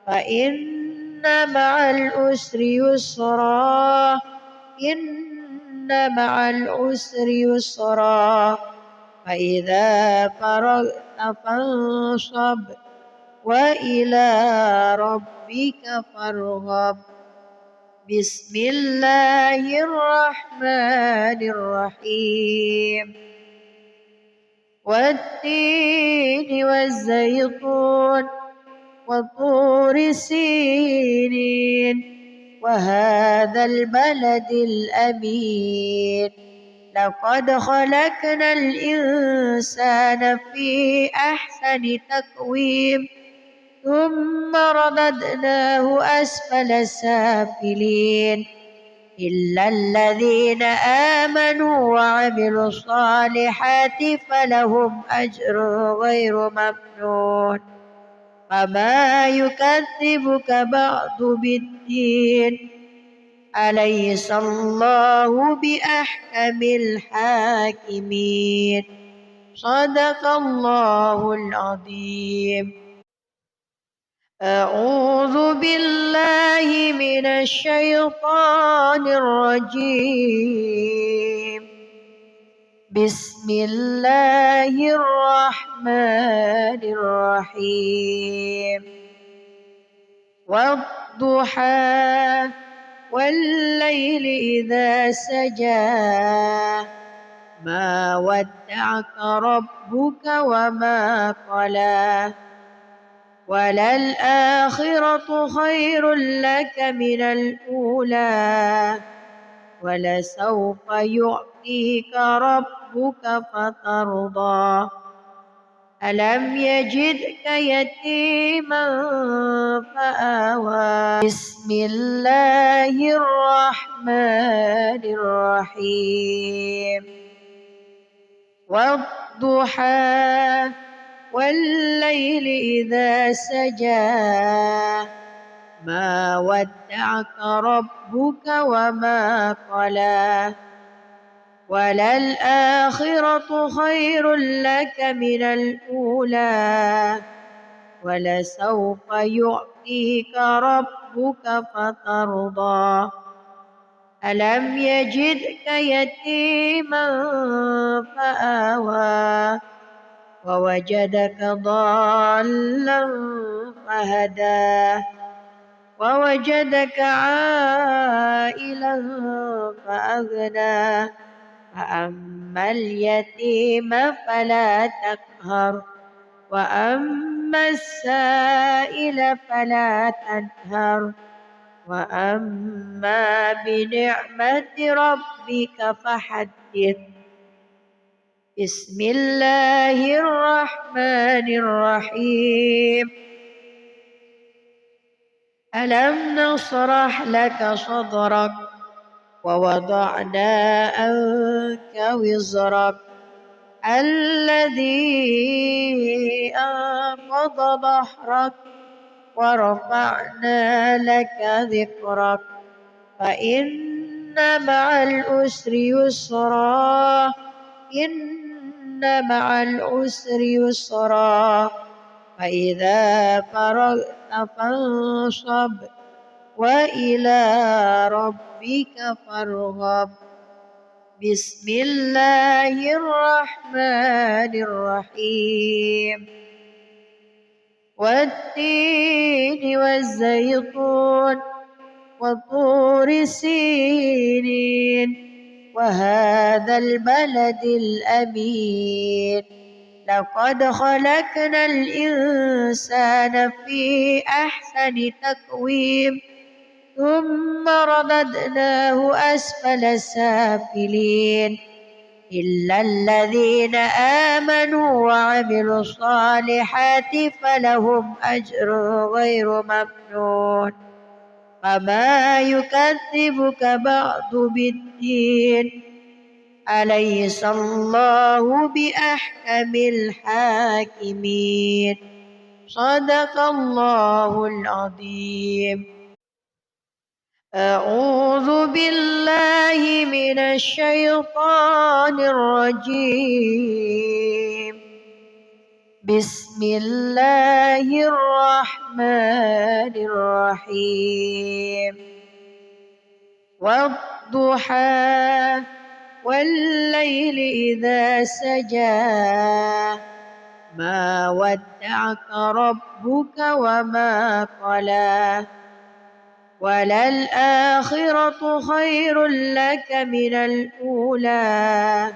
فإن مع العسر يسرا إن مع العسر يسرا فإذا فرغت فانصب وإلى ربك فارغب. بسم الله الرحمن الرحيم. والتين والزيتون وطور سينين وهذا البلد الأمين لقد خلقنا الإنسان في أحسن تقويم ثم رددناه أسفل سافلين إلا الذين آمنوا وعملوا الصالحات فلهم أجر غير ممنون. فما يكذبك بعد بالدين أليس الله بأحكم الحاكمين. صدق الله العظيم. أعوذ بالله من الشيطان الرجيم. بسم الله الرحمن الرحيم. والضحى والليل إذا سجى ما ودعك ربك وما قلى وللآخرة خير لك من الأولى ولسوف يعطيك ربك فترضى. ألم يجدك يتيما فآوى. بسم الله الرحمن الرحيم. والضحى والليل إذا سجى ما ودعك ربك وما قلى وللآخرة خير لك من الأولى ولسوف يعطيك ربك فترضى. ألم يجدك يتيما فآوى ووجدك ضالا فهدى ووجدك عائلا فأغنى فأما اليتيم فلا تقهر وأما السائل فلا تنهر وأما بنعمة ربك فحدث. بسم الله الرحمن الرحيم. ألم نشرح لك صدرك ووضعنا عنك وزرك الذي أنقض ظهرك ورفعنا لك ذكرك فإن مع العسر يسرا إن مع العسر يسرا فإذا فرغت فانصب وإلى ربك فارغب. بسم الله الرحمن الرحيم. والتين والزيتون وطور سينين وهذا البلد الأمين لقد خلقنا الإنسان في أحسن تقويم ثم رددناه أسفل سافلين إلا الذين آمنوا وعملوا الصالحات فلهم أجر غير ممنون. فما يكذبك بعد بالدين أليس الله بأحكم الحاكمين. صدق الله العظيم. أعوذ بالله من الشيطان الرجيم. بسم الله الرحمن الرحيم. والضحى والليل إذا سجى ما ودعك ربك وما قلى وللآخرة خير لك من الأولى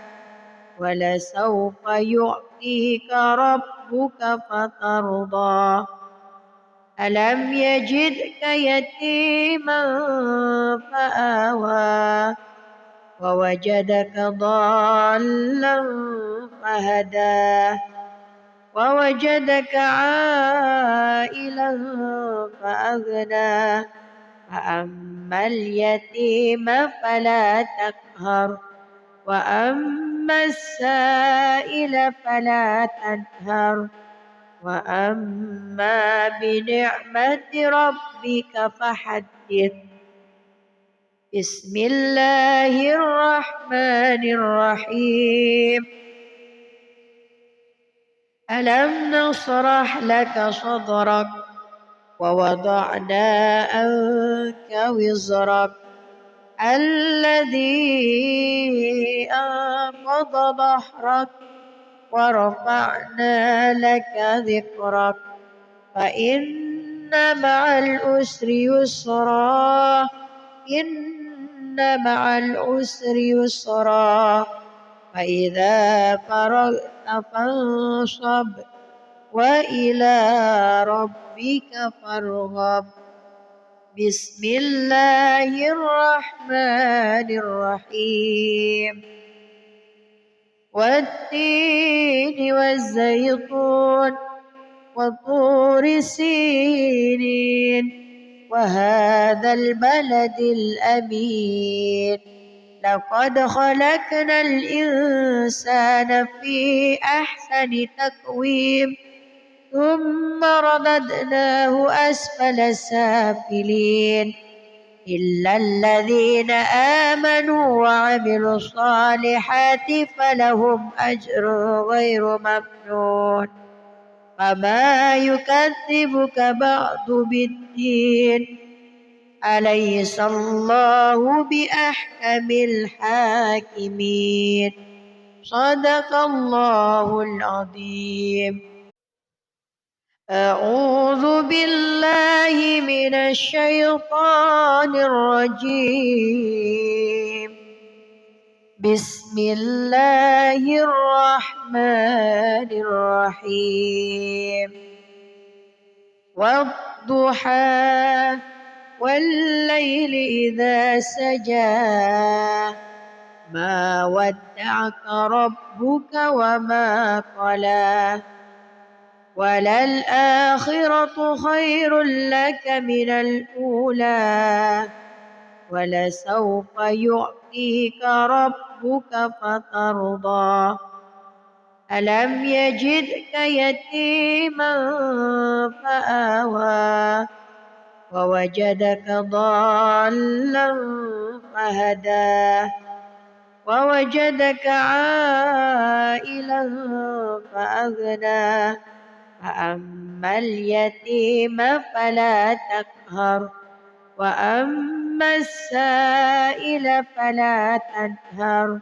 ولسوف يعطيك ربك فترضى ألم يجدك يتيما فآوى ووجدك ضالا فهدى ووجدك عائلا فأغنى فأما اليتيم فلا تقهر وأما السائل فلا تنهر وأما بنعمة ربك فحدث بسم الله الرحمن الرحيم ألم نشرح لك صدرك ووضعنا عنك وزرك الذي أنقض ظهرك ورفعنا لك ذكرك فإن مع العسر يسرا إن مع العسر يسرا فإذا فرغت فانصب وإلى ربك فارغب بسم الله الرحمن الرحيم والتين والزيتون وطور سينين وهذا البلد الأمين لقد خلقنا الإنسان في أحسن تقويم ثم رددناه أسفل سافلين إلا الذين آمنوا وعملوا الصالحات فلهم أجر غير ممنون فما يكذبك بعد بالدين أليس الله بأحكم الحاكمين صدق الله العظيم أعوذ بالله من الشيطان الرجيم بسم الله الرحمن الرحيم والضحى والليل إذا سجى ما ودعك ربك وما قلى وللآخرة خير لك من الأولى ولسوف يعطيك ربك فترضى ألم يجدك يتيما فآوى ووجدك ضالا فهدى ووجدك عائلا فأغنى فأما اليتيم فلا تقهر وأما السائل فلا تنهر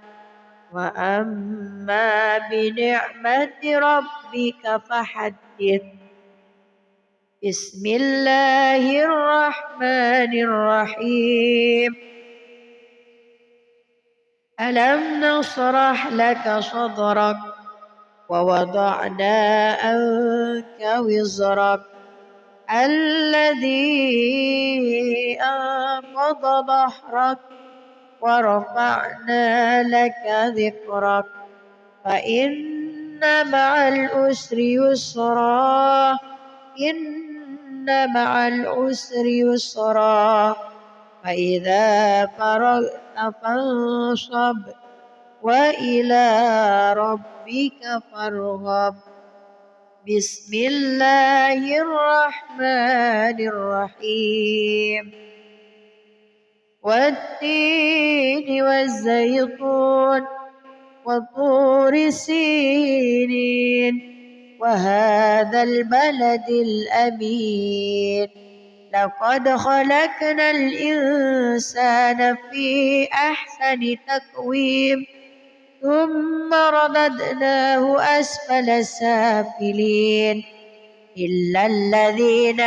وأما بنعمة ربك فحدث بسم الله الرحمن الرحيم ألم نشرح لك صدرك ووضعنا عنك وزرك الذي أنقض ظهرك ورفعنا لك ذكرك فإن مع العسر يسرا إن مع العسر يسرا فإذا فرغت فانصب وإلى ربك فارغب بسم الله الرحمن الرحيم والتين والزيتون وطور سينين وهذا البلد الأمين لقد خلقنا الإنسان في أحسن تقويم ثم رددناه أسفل سافلين إلا الذين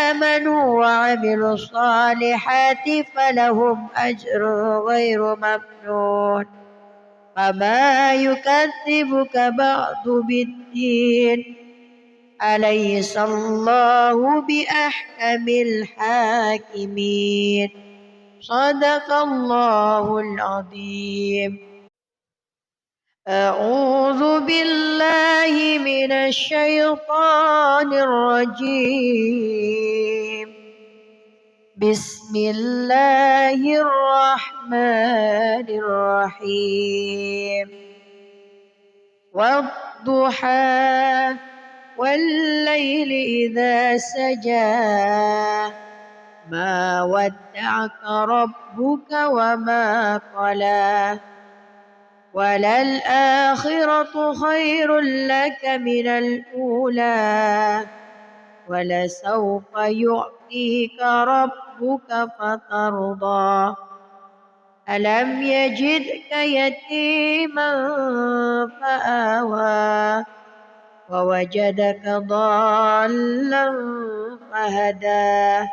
آمنوا وعملوا الصالحات فلهم أجر غير ممنون فما يكذبك بعد بالدين أليس الله بأحكم الحاكمين صدق الله العظيم. أعوذ بالله من الشيطان الرجيم. بسم الله الرحمن الرحيم. والضحى والليل إذا سجى ما ودعك ربك وما قلى وللآخرة خير لك من الأولى ولسوف يعطيك ربك فترضى ألم يجدك يتيما فآوى ووجدك ضالا فهدى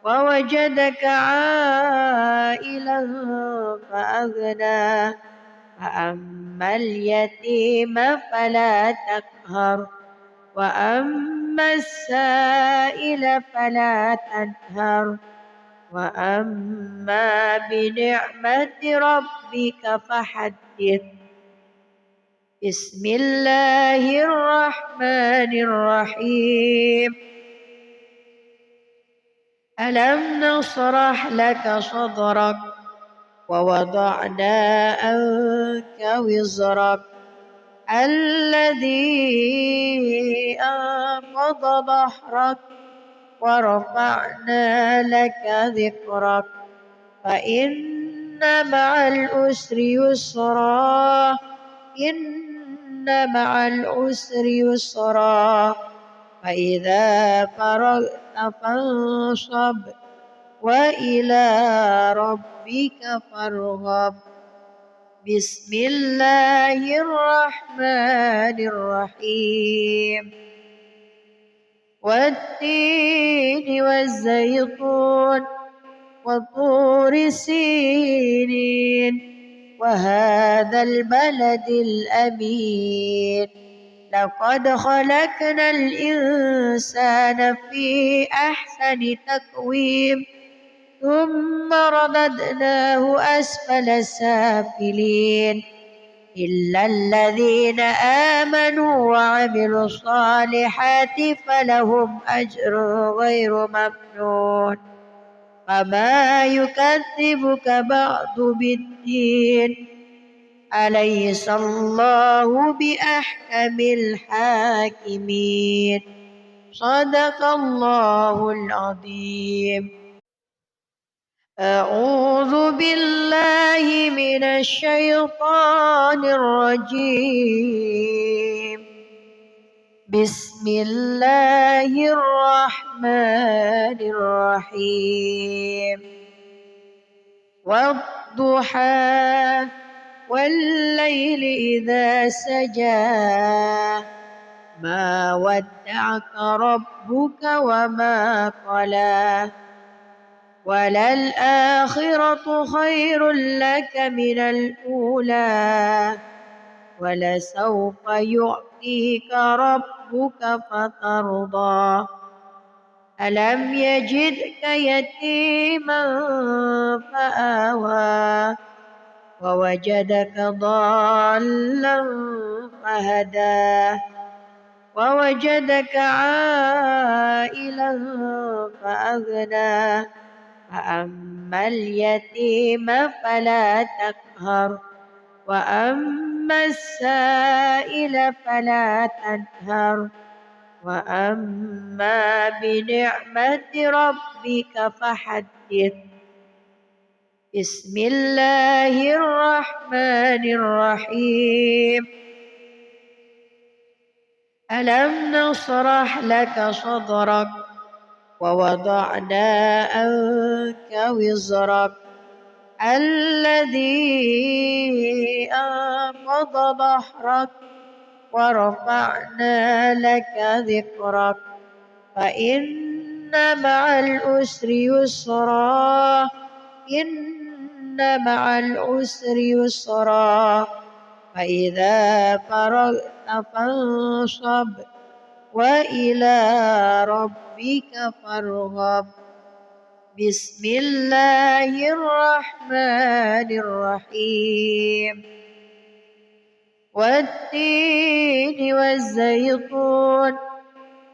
ووجدك عائلا فأغنى فأما اليتيم فلا تقهر وأما السائل فلا تنهر وأما بنعمة ربك فحدث. بسم الله الرحمن الرحيم. ألم نشرح لك صدرك ووضعنا عنك وزرك الذي أنقض ظهرك ورفعنا لك ذكرك فإن مع العسر يسرا إن مع العسر يسرا فإذا فرغت فانصب وإلى ربك فارغب. بسم الله الرحمن الرحيم. والتين والزيتون وطور سينين وهذا البلد الأمين لقد خلقنا الإنسان في أحسن تقويم ثم رددناه أسفل سافلين إلا الذين آمنوا وعملوا الصالحات فلهم أجر غير ممنون فما يكذبك بعد بالدين أليس الله بأحكم الحاكمين صدق الله العظيم. أعوذ بالله من الشيطان الرجيم. بسم الله الرحمن الرحيم. والضحى والليل إذا سجى ما ودعك ربك وما قلى وللآخرة خير لك من الأولى ولسوف يعطيك ربك فترضى ألم يجدك يتيما فآوى ووجدك ضالا فهدى ووجدك عائلا فأغنى فأما اليتيم فلا تقهر وأما السائل فلا تنهر وأما بنعمة ربك فحدث. بسم الله الرحمن الرحيم. ألم نشرح لك صدرك ووضعنا عنك وزرك الذي أنقض ظهرك ورفعنا لك ذكرك فإن مع العسر يسرا إن مع العسر يسرا فإذا فرغت فانصب وإلى ربك فارغب بسم الله الرحمن الرحيم والتين والزيتون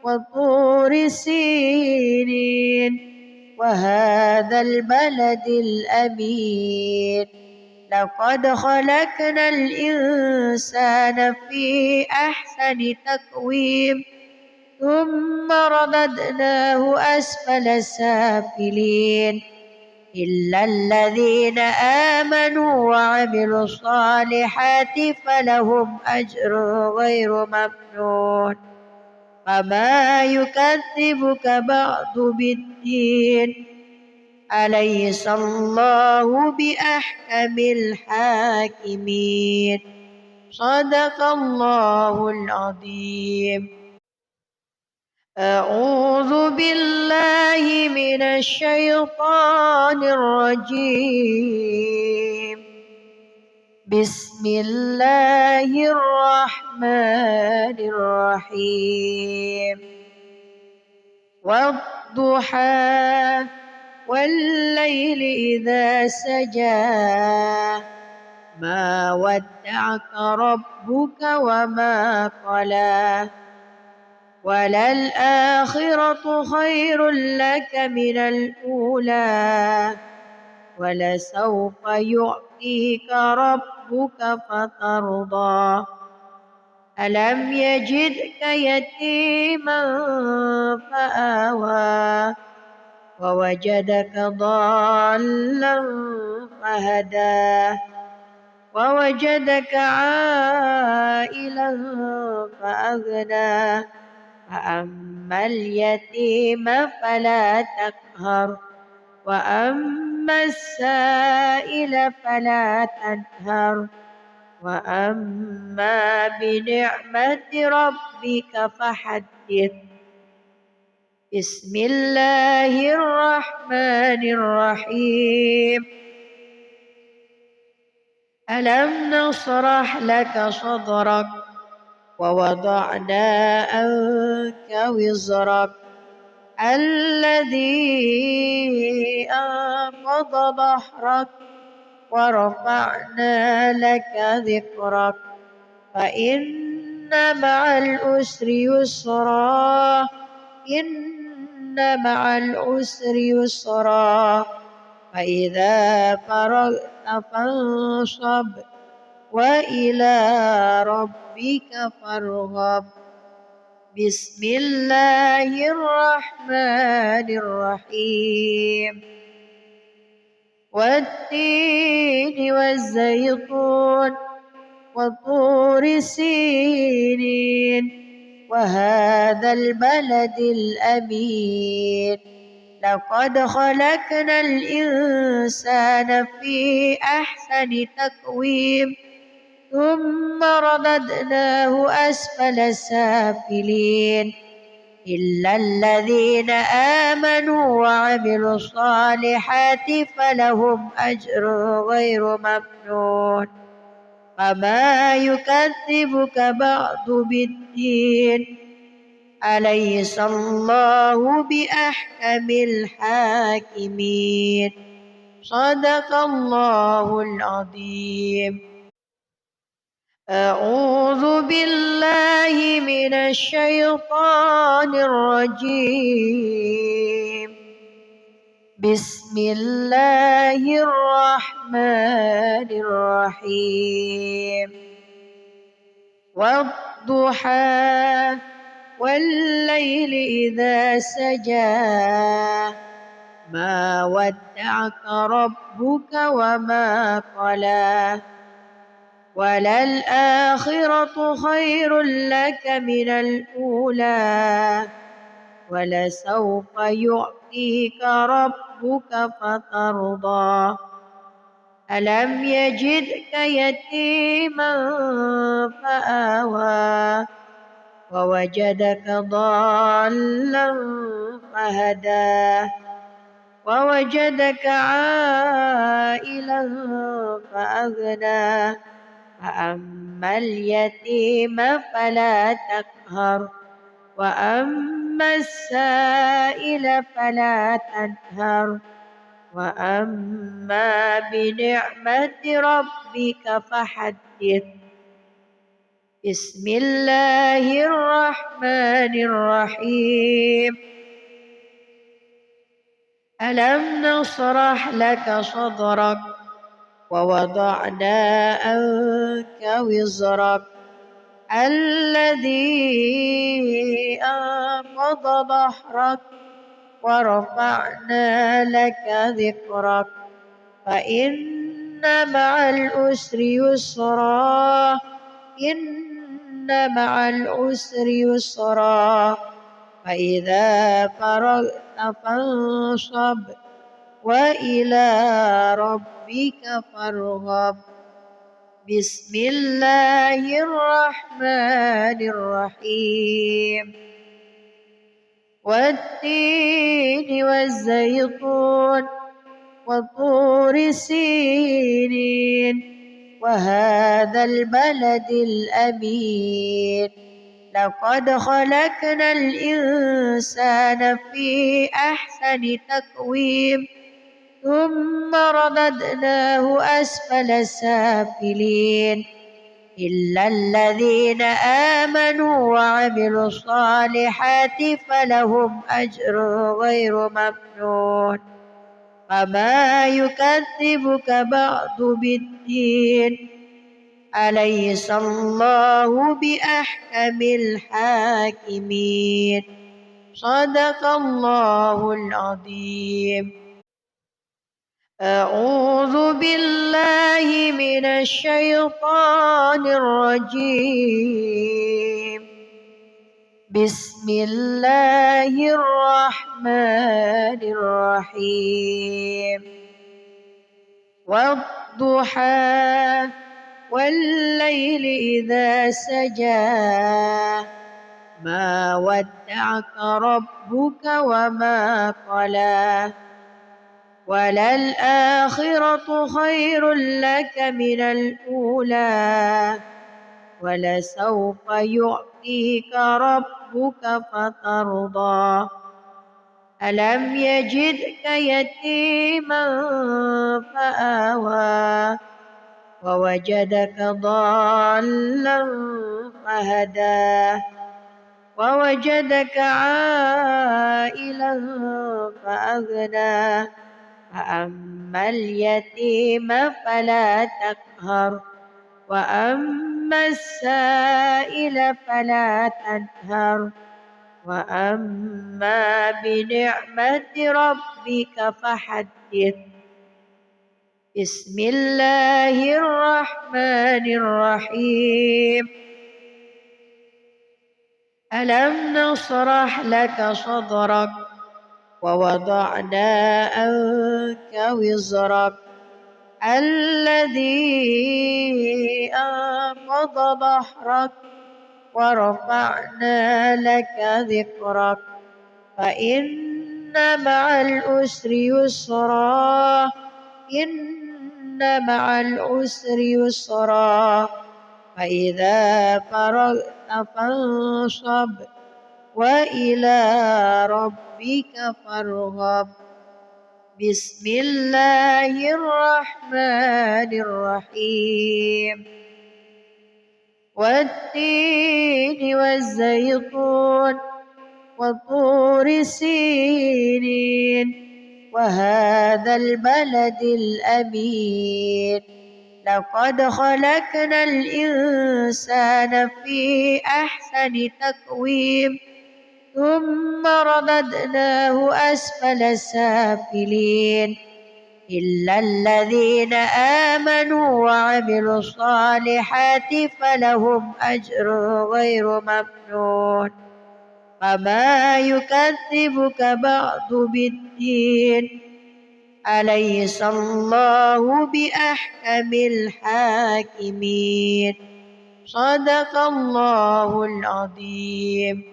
وطور سينين وهذا البلد الأمين لقد خلقنا الإنسان في أحسن تقويم ثم رددناه أسفل سافلين إلا الذين آمنوا وعملوا الصالحات فلهم أجر غير ممنون فما يكذبك بعد بالدين أليس الله بأحكم الحاكمين صدق الله العظيم. أعوذ بالله من الشيطان الرجيم بسم الله الرحمن الرحيم والضحى والليل إذا سجى ما ودعك ربك وما قلى وللآخرة خير لك من الأولى ولسوف يعطيك ربك فترضى ألم يجدك يتيما فآوى ووجدك ضالا فهدى ووجدك عائلا فأغنى فأما اليتيم فلا تقهر وأما السائل فلا تنهر وأما بنعمة ربك فحدث بسم الله الرحمن الرحيم ألم نشرح لك صدرك ووضعنا عنك وزرك الذي أنقض ظهرك ورفعنا لك ذكرك فإن مع العسر يسرا إن مع العسر يسرا فإذا فرغت فانصب وإلى ربك فارغب بسم الله الرحمن الرحيم والتين والزيتون وطور سينين وهذا البلد الأمين لقد خلقنا الإنسان في أحسن تقويم ثم رددناه أسفل سافلين إلا الذين آمنوا وعملوا الصالحات فلهم أجر غير ممنون فما يكذبك بعد بالدين أليس الله بأحكم الحاكمين صدق الله العظيم. أعوذ بالله من الشيطان الرجيم بسم الله الرحمن الرحيم والضحى والليل إذا سجى ما ودعك ربك وما قلى وللآخرة خير لك من الأولى ولسوف يعطيك ربك فترضى ألم يجدك يتيما فآوى ووجدك ضالا فهدى ووجدك عائلا فأغنى فأما اليتيم فلا تقهر وأما السائل فلا تنهر وأما بنعمة ربك فحدث. بسم الله الرحمن الرحيم. ألم نشرح لك صدرك ووضعنا عنك وزرك الذي أنقض ظهرك ورفعنا لك ذكرك فإن مع العسر يسرا إن مع العسر يسرا فإذا فرغت فانصب وإلى ربك فارغب. بسم الله الرحمن الرحيم. والتين والزيتون وطور سينين وهذا البلد الأمين لقد خلقنا الإنسان في أحسن تقويم ثم رددناه أسفل سافلين إلا الذين آمنوا وعملوا الصالحات فلهم أجر غير ممنون فما يكذبك بعد بالدين أليس الله بأحكم الحاكمين. صدق الله العظيم. أعوذ بالله من الشيطان الرجيم. بسم الله الرحمن الرحيم. والضحى والليل إذا سجى ما ودعك ربك وما قلى وللآخرة خير لك من الأولى ولسوف يعطيك ربك فترضى ألم يجدك يتيما فآوى ووجدك ضالا فهدى ووجدك عائلا فأغنى فأما اليتيم فلا تقهر وأما السائل فلا تنهر وأما بنعمة ربك فحدث. بسم الله الرحمن الرحيم. ألم نشرح لك صدرك ووضعنا عنك وزرك الذي أنقض ظهرك ورفعنا لك ذكرك فإن مع العسر يسرا إن مع العسر يسرا فإذا فرغت فانصب وإلى ربك فارغب. بسم الله الرحمن الرحيم. والتين والزيتون وطور سينين وهذا البلد الأمين لقد خلقنا الإنسان في أحسن تقويم ثم رددناه أسفل سافلين إلا الذين آمنوا وعملوا الصالحات فلهم أجر غير ممنون فما يكذبك بعد بالدين أليس الله بأحكم الحاكمين. صدق الله العظيم.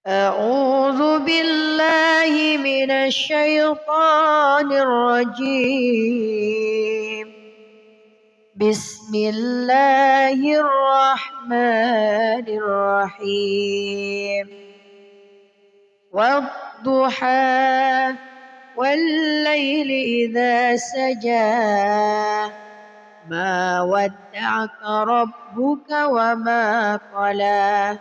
أعوذ بالله من الشيطان الرجيم. بسم الله الرحمن الرحيم. والضحى والليل إذا سجى ما ودعك ربك وما قلى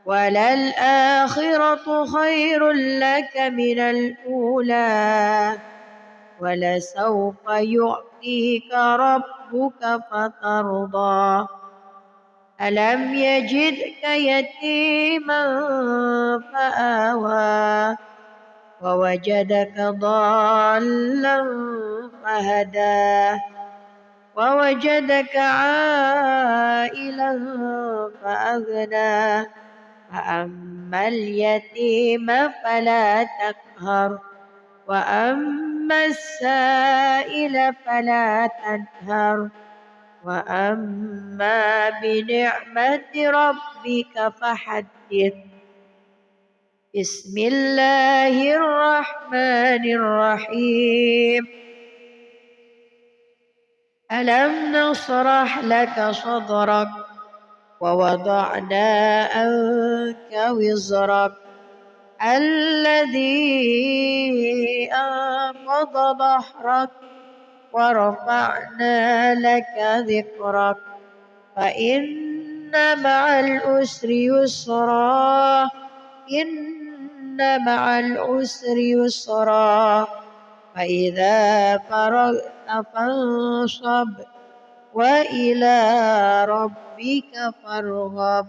وللآخرة خير لك من الأولى ولسوف يعطيك ربك فترضى ألم يجدك يتيما فآوى ووجدك ضالا فهدى ووجدك عائلا فأغنى فأما اليتيم فلا تقهر وأما السائل فلا تنهر وأما بنعمة ربك فحدث. بسم الله الرحمن الرحيم. ألم نشرح لك صدرك ووضعنا عنك وزرك الذي أنقض ظهرك ورفعنا لك ذكرك فإن مع العسر يسرا إن مع العسر يسرا فإذا فرغت فانصب وإلى ربك فارغب.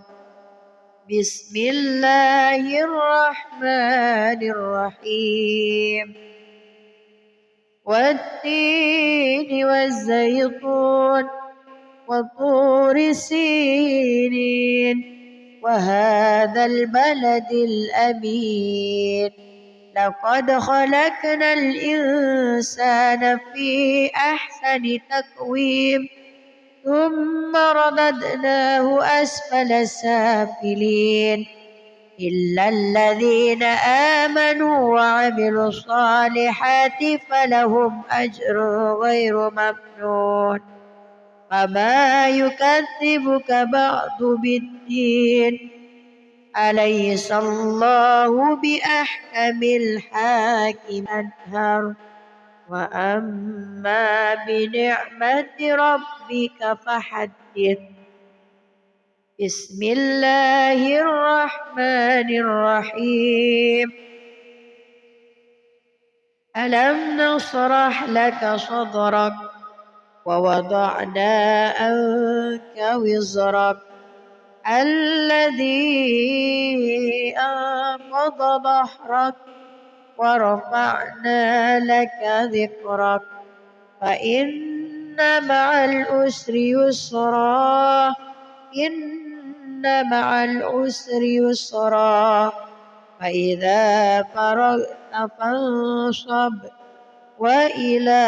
بسم الله الرحمن الرحيم. والتين والزيتون وطور سينين وهذا البلد الأمين لقد خلقنا الإنسان في أحسن تقويم ثم رددناه أسفل سافلين إلا الذين آمنوا وعملوا الصالحات فلهم أجر غير ممنون. فما يكذبك بعد بالدين أليس الله بأحكم الحاكم أنهر وأما بنعمة ربك فحدث. بسم الله الرحمن الرحيم. ألم نشرح لك صدرك ووضعنا عنك وزرك الذي أنقض ظهرك ورفعنا لك ذكرك فإن مع العسر يسرا إن مع العسر يسرا فإذا فرغت فانصب وإلى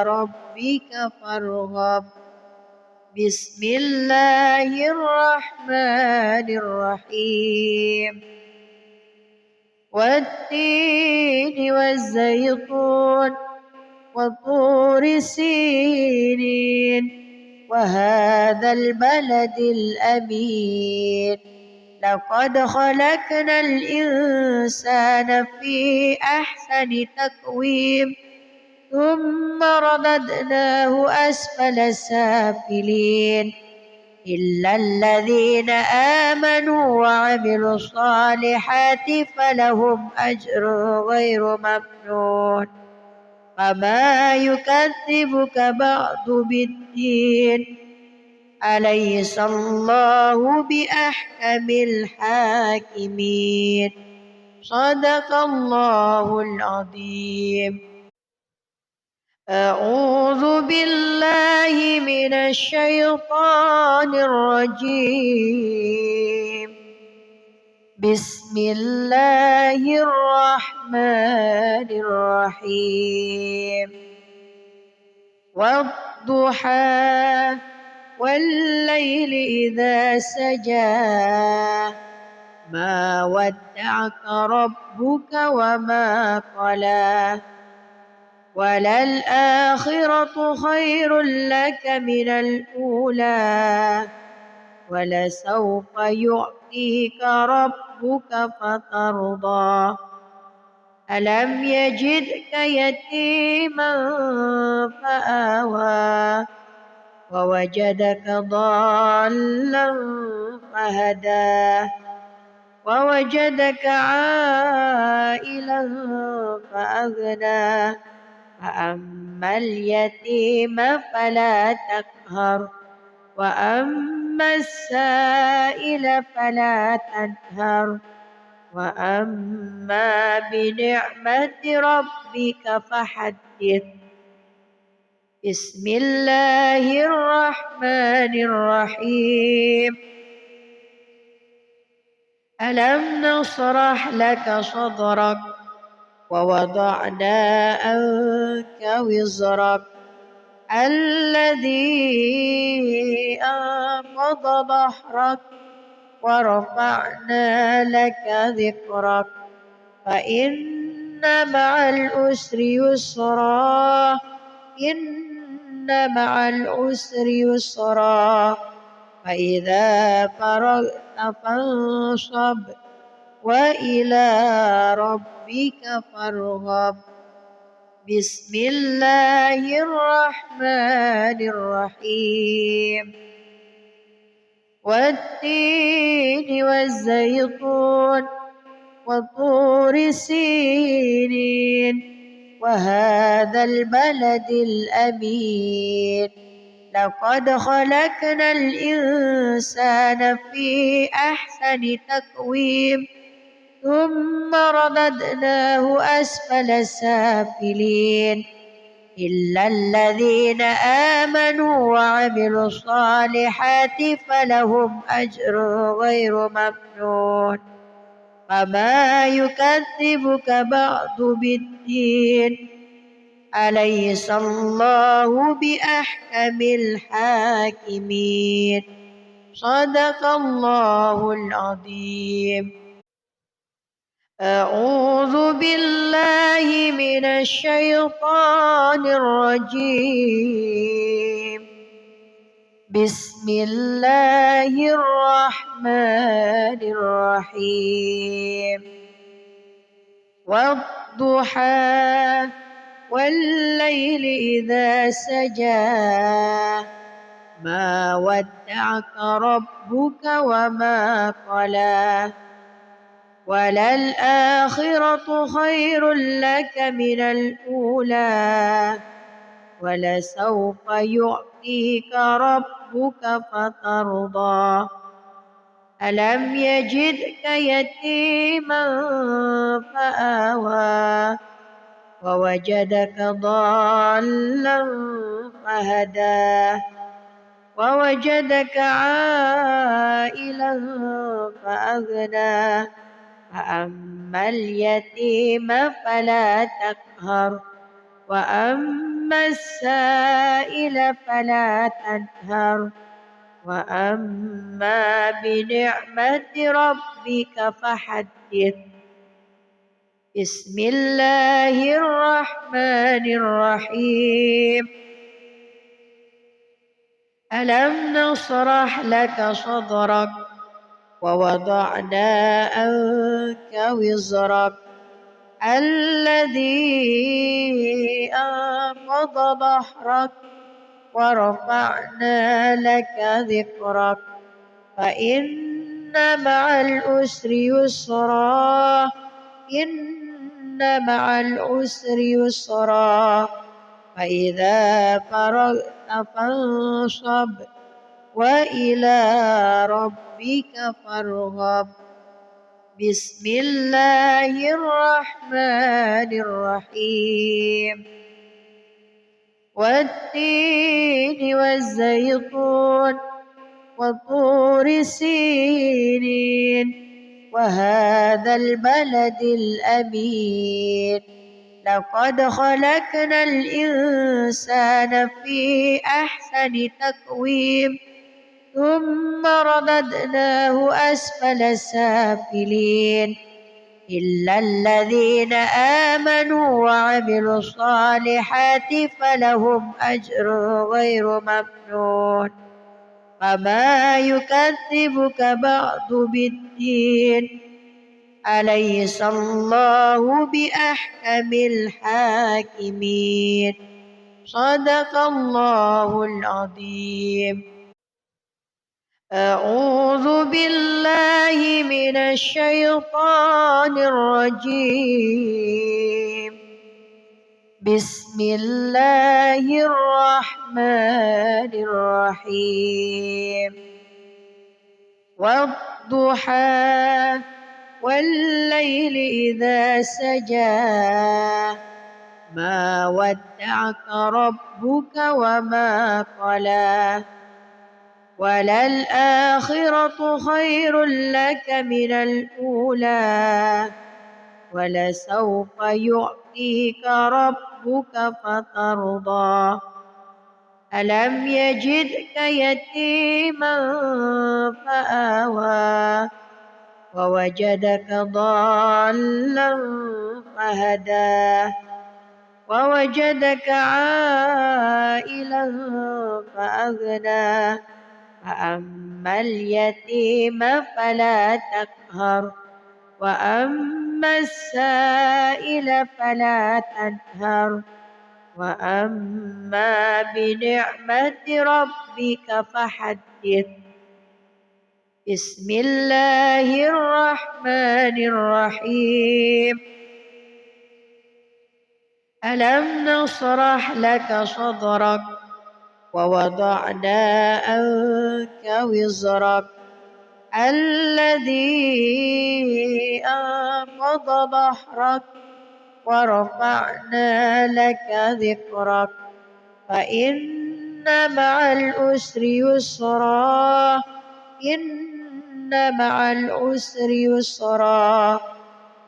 ربك فارغب. بسم الله الرحمن الرحيم. والتين والزيتون وطور سينين وهذا البلد الأمين لقد خلقنا الإنسان في أحسن تقويم ثم رددناه أسفل سافلين إلا الذين آمنوا وعملوا الصالحات فلهم أجر غير ممنون. فما يكذبك بعد بالدين أليس الله بأحكم الحاكمين. صدق الله العظيم. أعوذ بالله من الشيطان الرجيم. بسم الله الرحمن الرحيم والضحى والليل إذا سجى ما ودعك ربك وما قلى وللآخرة خير لك من الأولى ولسوف يعطيك ربك فترضى ألم يجدك يتيما فآوى ووجدك ضالا فهدى ووجدك عائلا فأغنى فأما اليتيم فلا تقهر وأما السائل فلا تنهر وأما بنعمة ربك فحدث بسم الله الرحمن الرحيم ألم نشرح لك صدرك ووضعنا عنك وزرك الذي أنقض ظهرك ورفعنا لك ذكرك فإن مع العسر يسرا إن مع العسر يسرا فإذا فرغت فانصب وإلى ربك فارغب بسم الله الرحمن الرحيم والتين والزيتون وطور سينين وهذا البلد الأمين لقد خلقنا الإنسان في أحسن تقويم ثم رددناه أسفل سافلين إلا الذين آمنوا وعملوا الصالحات فلهم أجر غير ممنون فما يكذبك بعد بالدين أليس الله بأحكم الحاكمين صدق الله العظيم أعوذ بالله من الشيطان الرجيم بسم الله الرحمن الرحيم والضحى والليل إذا سجى ما ودعك ربك وما قلى وللآخرة خير لك من الأولى ولسوف يعطيك ربك فترضى ألم يجدك يتيما فآوى ووجدك ضالا فهدى ووجدك عائلا فأغنى فأما اليتيم فلا تقهر وأما السائل فلا تنهر وأما بنعمة ربك فحدث بسم الله الرحمن الرحيم ألم نشرح لك صدرك ووضعنا عنك وزرك الذي أنقض ظهرك ورفعنا لك ذكرك فإن مع العسر يسرا إن مع العسر يسرا فإذا فرغت فانصب وإلى ربك فارغب بسم الله الرحمن الرحيم والتين والزيتون وطور سينين وهذا البلد الأمين لقد خلقنا الإنسان في أحسن تقويم ثم رددناه أسفل سافلين إلا الذين آمنوا وعملوا الصالحات فلهم أجر غير ممنون فما يكذبك بعد بالدين أليس الله بأحكم الحاكمين صدق الله العظيم. أعوذ بالله من الشيطان الرجيم. بسم الله الرحمن الرحيم. والضحى والليل إذا سجى ما ودعك ربك وما قلى وللآخرة خير لك من الأولى ولسوف يعطيك ربك فترضى ألم يجدك يتيما فآوى ووجدك ضالا فهدى ووجدك عائلا فأغنى فأما اليتيم فلا تقهر وأما السائل فلا تنهر وأما بنعمة ربك فحدث. بسم الله الرحمن الرحيم. ألم نشرح لك صدرك ووضعنا عنك وزرك الذي أنقض ظهرك ورفعنا لك ذكرك فإن مع العسر يسرا إن مع العسر يسرا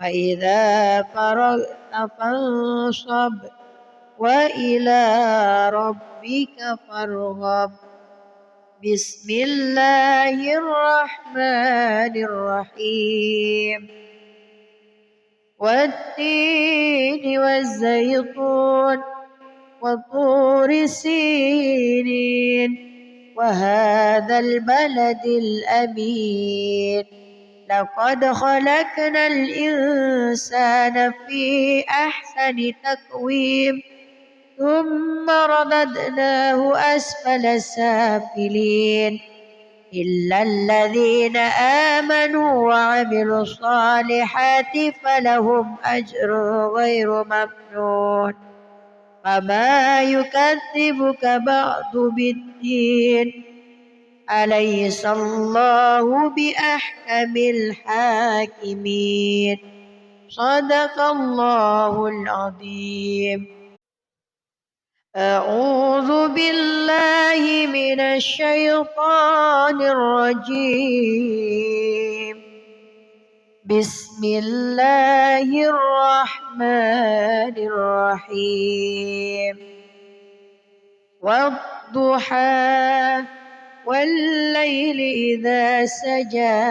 فإذا فرغت فانصب وإلى ربك فارغب. بسم الله الرحمن الرحيم. والتين والزيتون وطور سينين وهذا البلد الأمين لقد خلقنا الإنسان في أحسن تقويم ثم رددناه أسفل سافلين إلا الذين آمنوا وعملوا الصالحات فلهم أجر غير ممنون فما يكذبك بعد بالدين أليس الله بأحكم الحاكمين صدق الله العظيم. أعوذ بالله من الشيطان الرجيم. بسم الله الرحمن الرحيم. والضحى والليل إذا سجى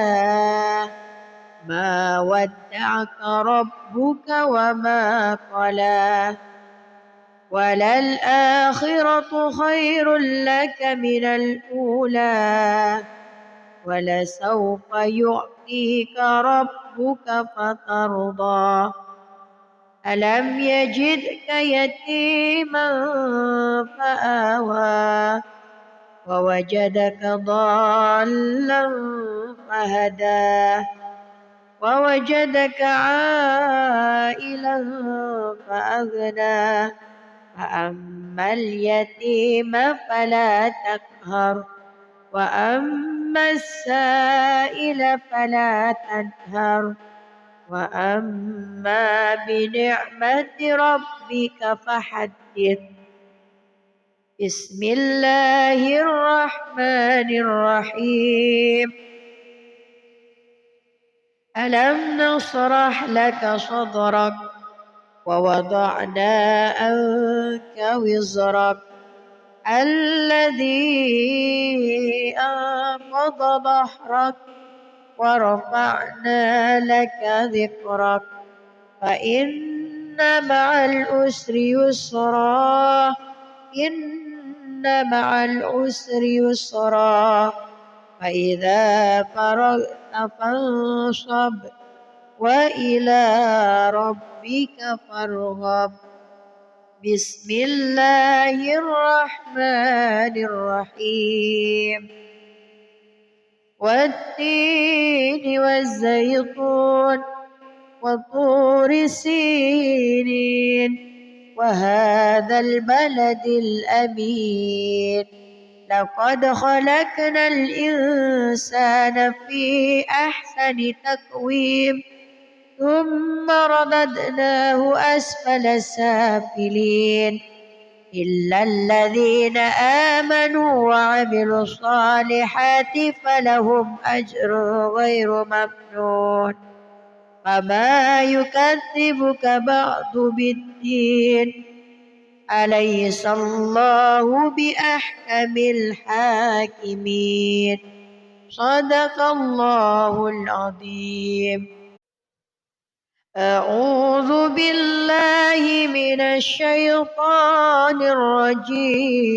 ما ودعك ربك وما قلى وللآخرة خير لك من الأولى ولسوف يعطيك ربك فترضى ألم يجدك يتيما فآوى ووجدك ضالا فهدى ووجدك عائلا فأغنى فأما اليتيم فلا تقهر وأما السائل فلا تنهر وأما بنعمة ربك فحدث. بسم الله الرحمن الرحيم. ألم نشرح لك صدرك ووضعنا عنك وزرك الذي أنقض ظهرك ورفعنا لك ذكرك فإن مع العسر يسرا إن مع العسر يسرا فإذا فرغت فانصب وإلى ربك فارغب بسم الله الرحمن الرحيم والتين والزيتون وطور سينين وهذا البلد الأمين لقد خلقنا الإنسان في أحسن تقويم ثم رددناه أسفل سافلين إلا الذين آمنوا وعملوا الصالحات فلهم أجر غير ممنون فما يكذبك بعد بالدين أليس الله بأحكم الحاكمين صدق الله العظيم. أعوذ بالله من الشيطان الرجيم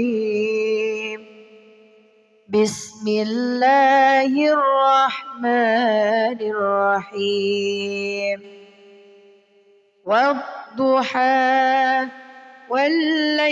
بسم الله الرحمن الرحيم والضحى والليل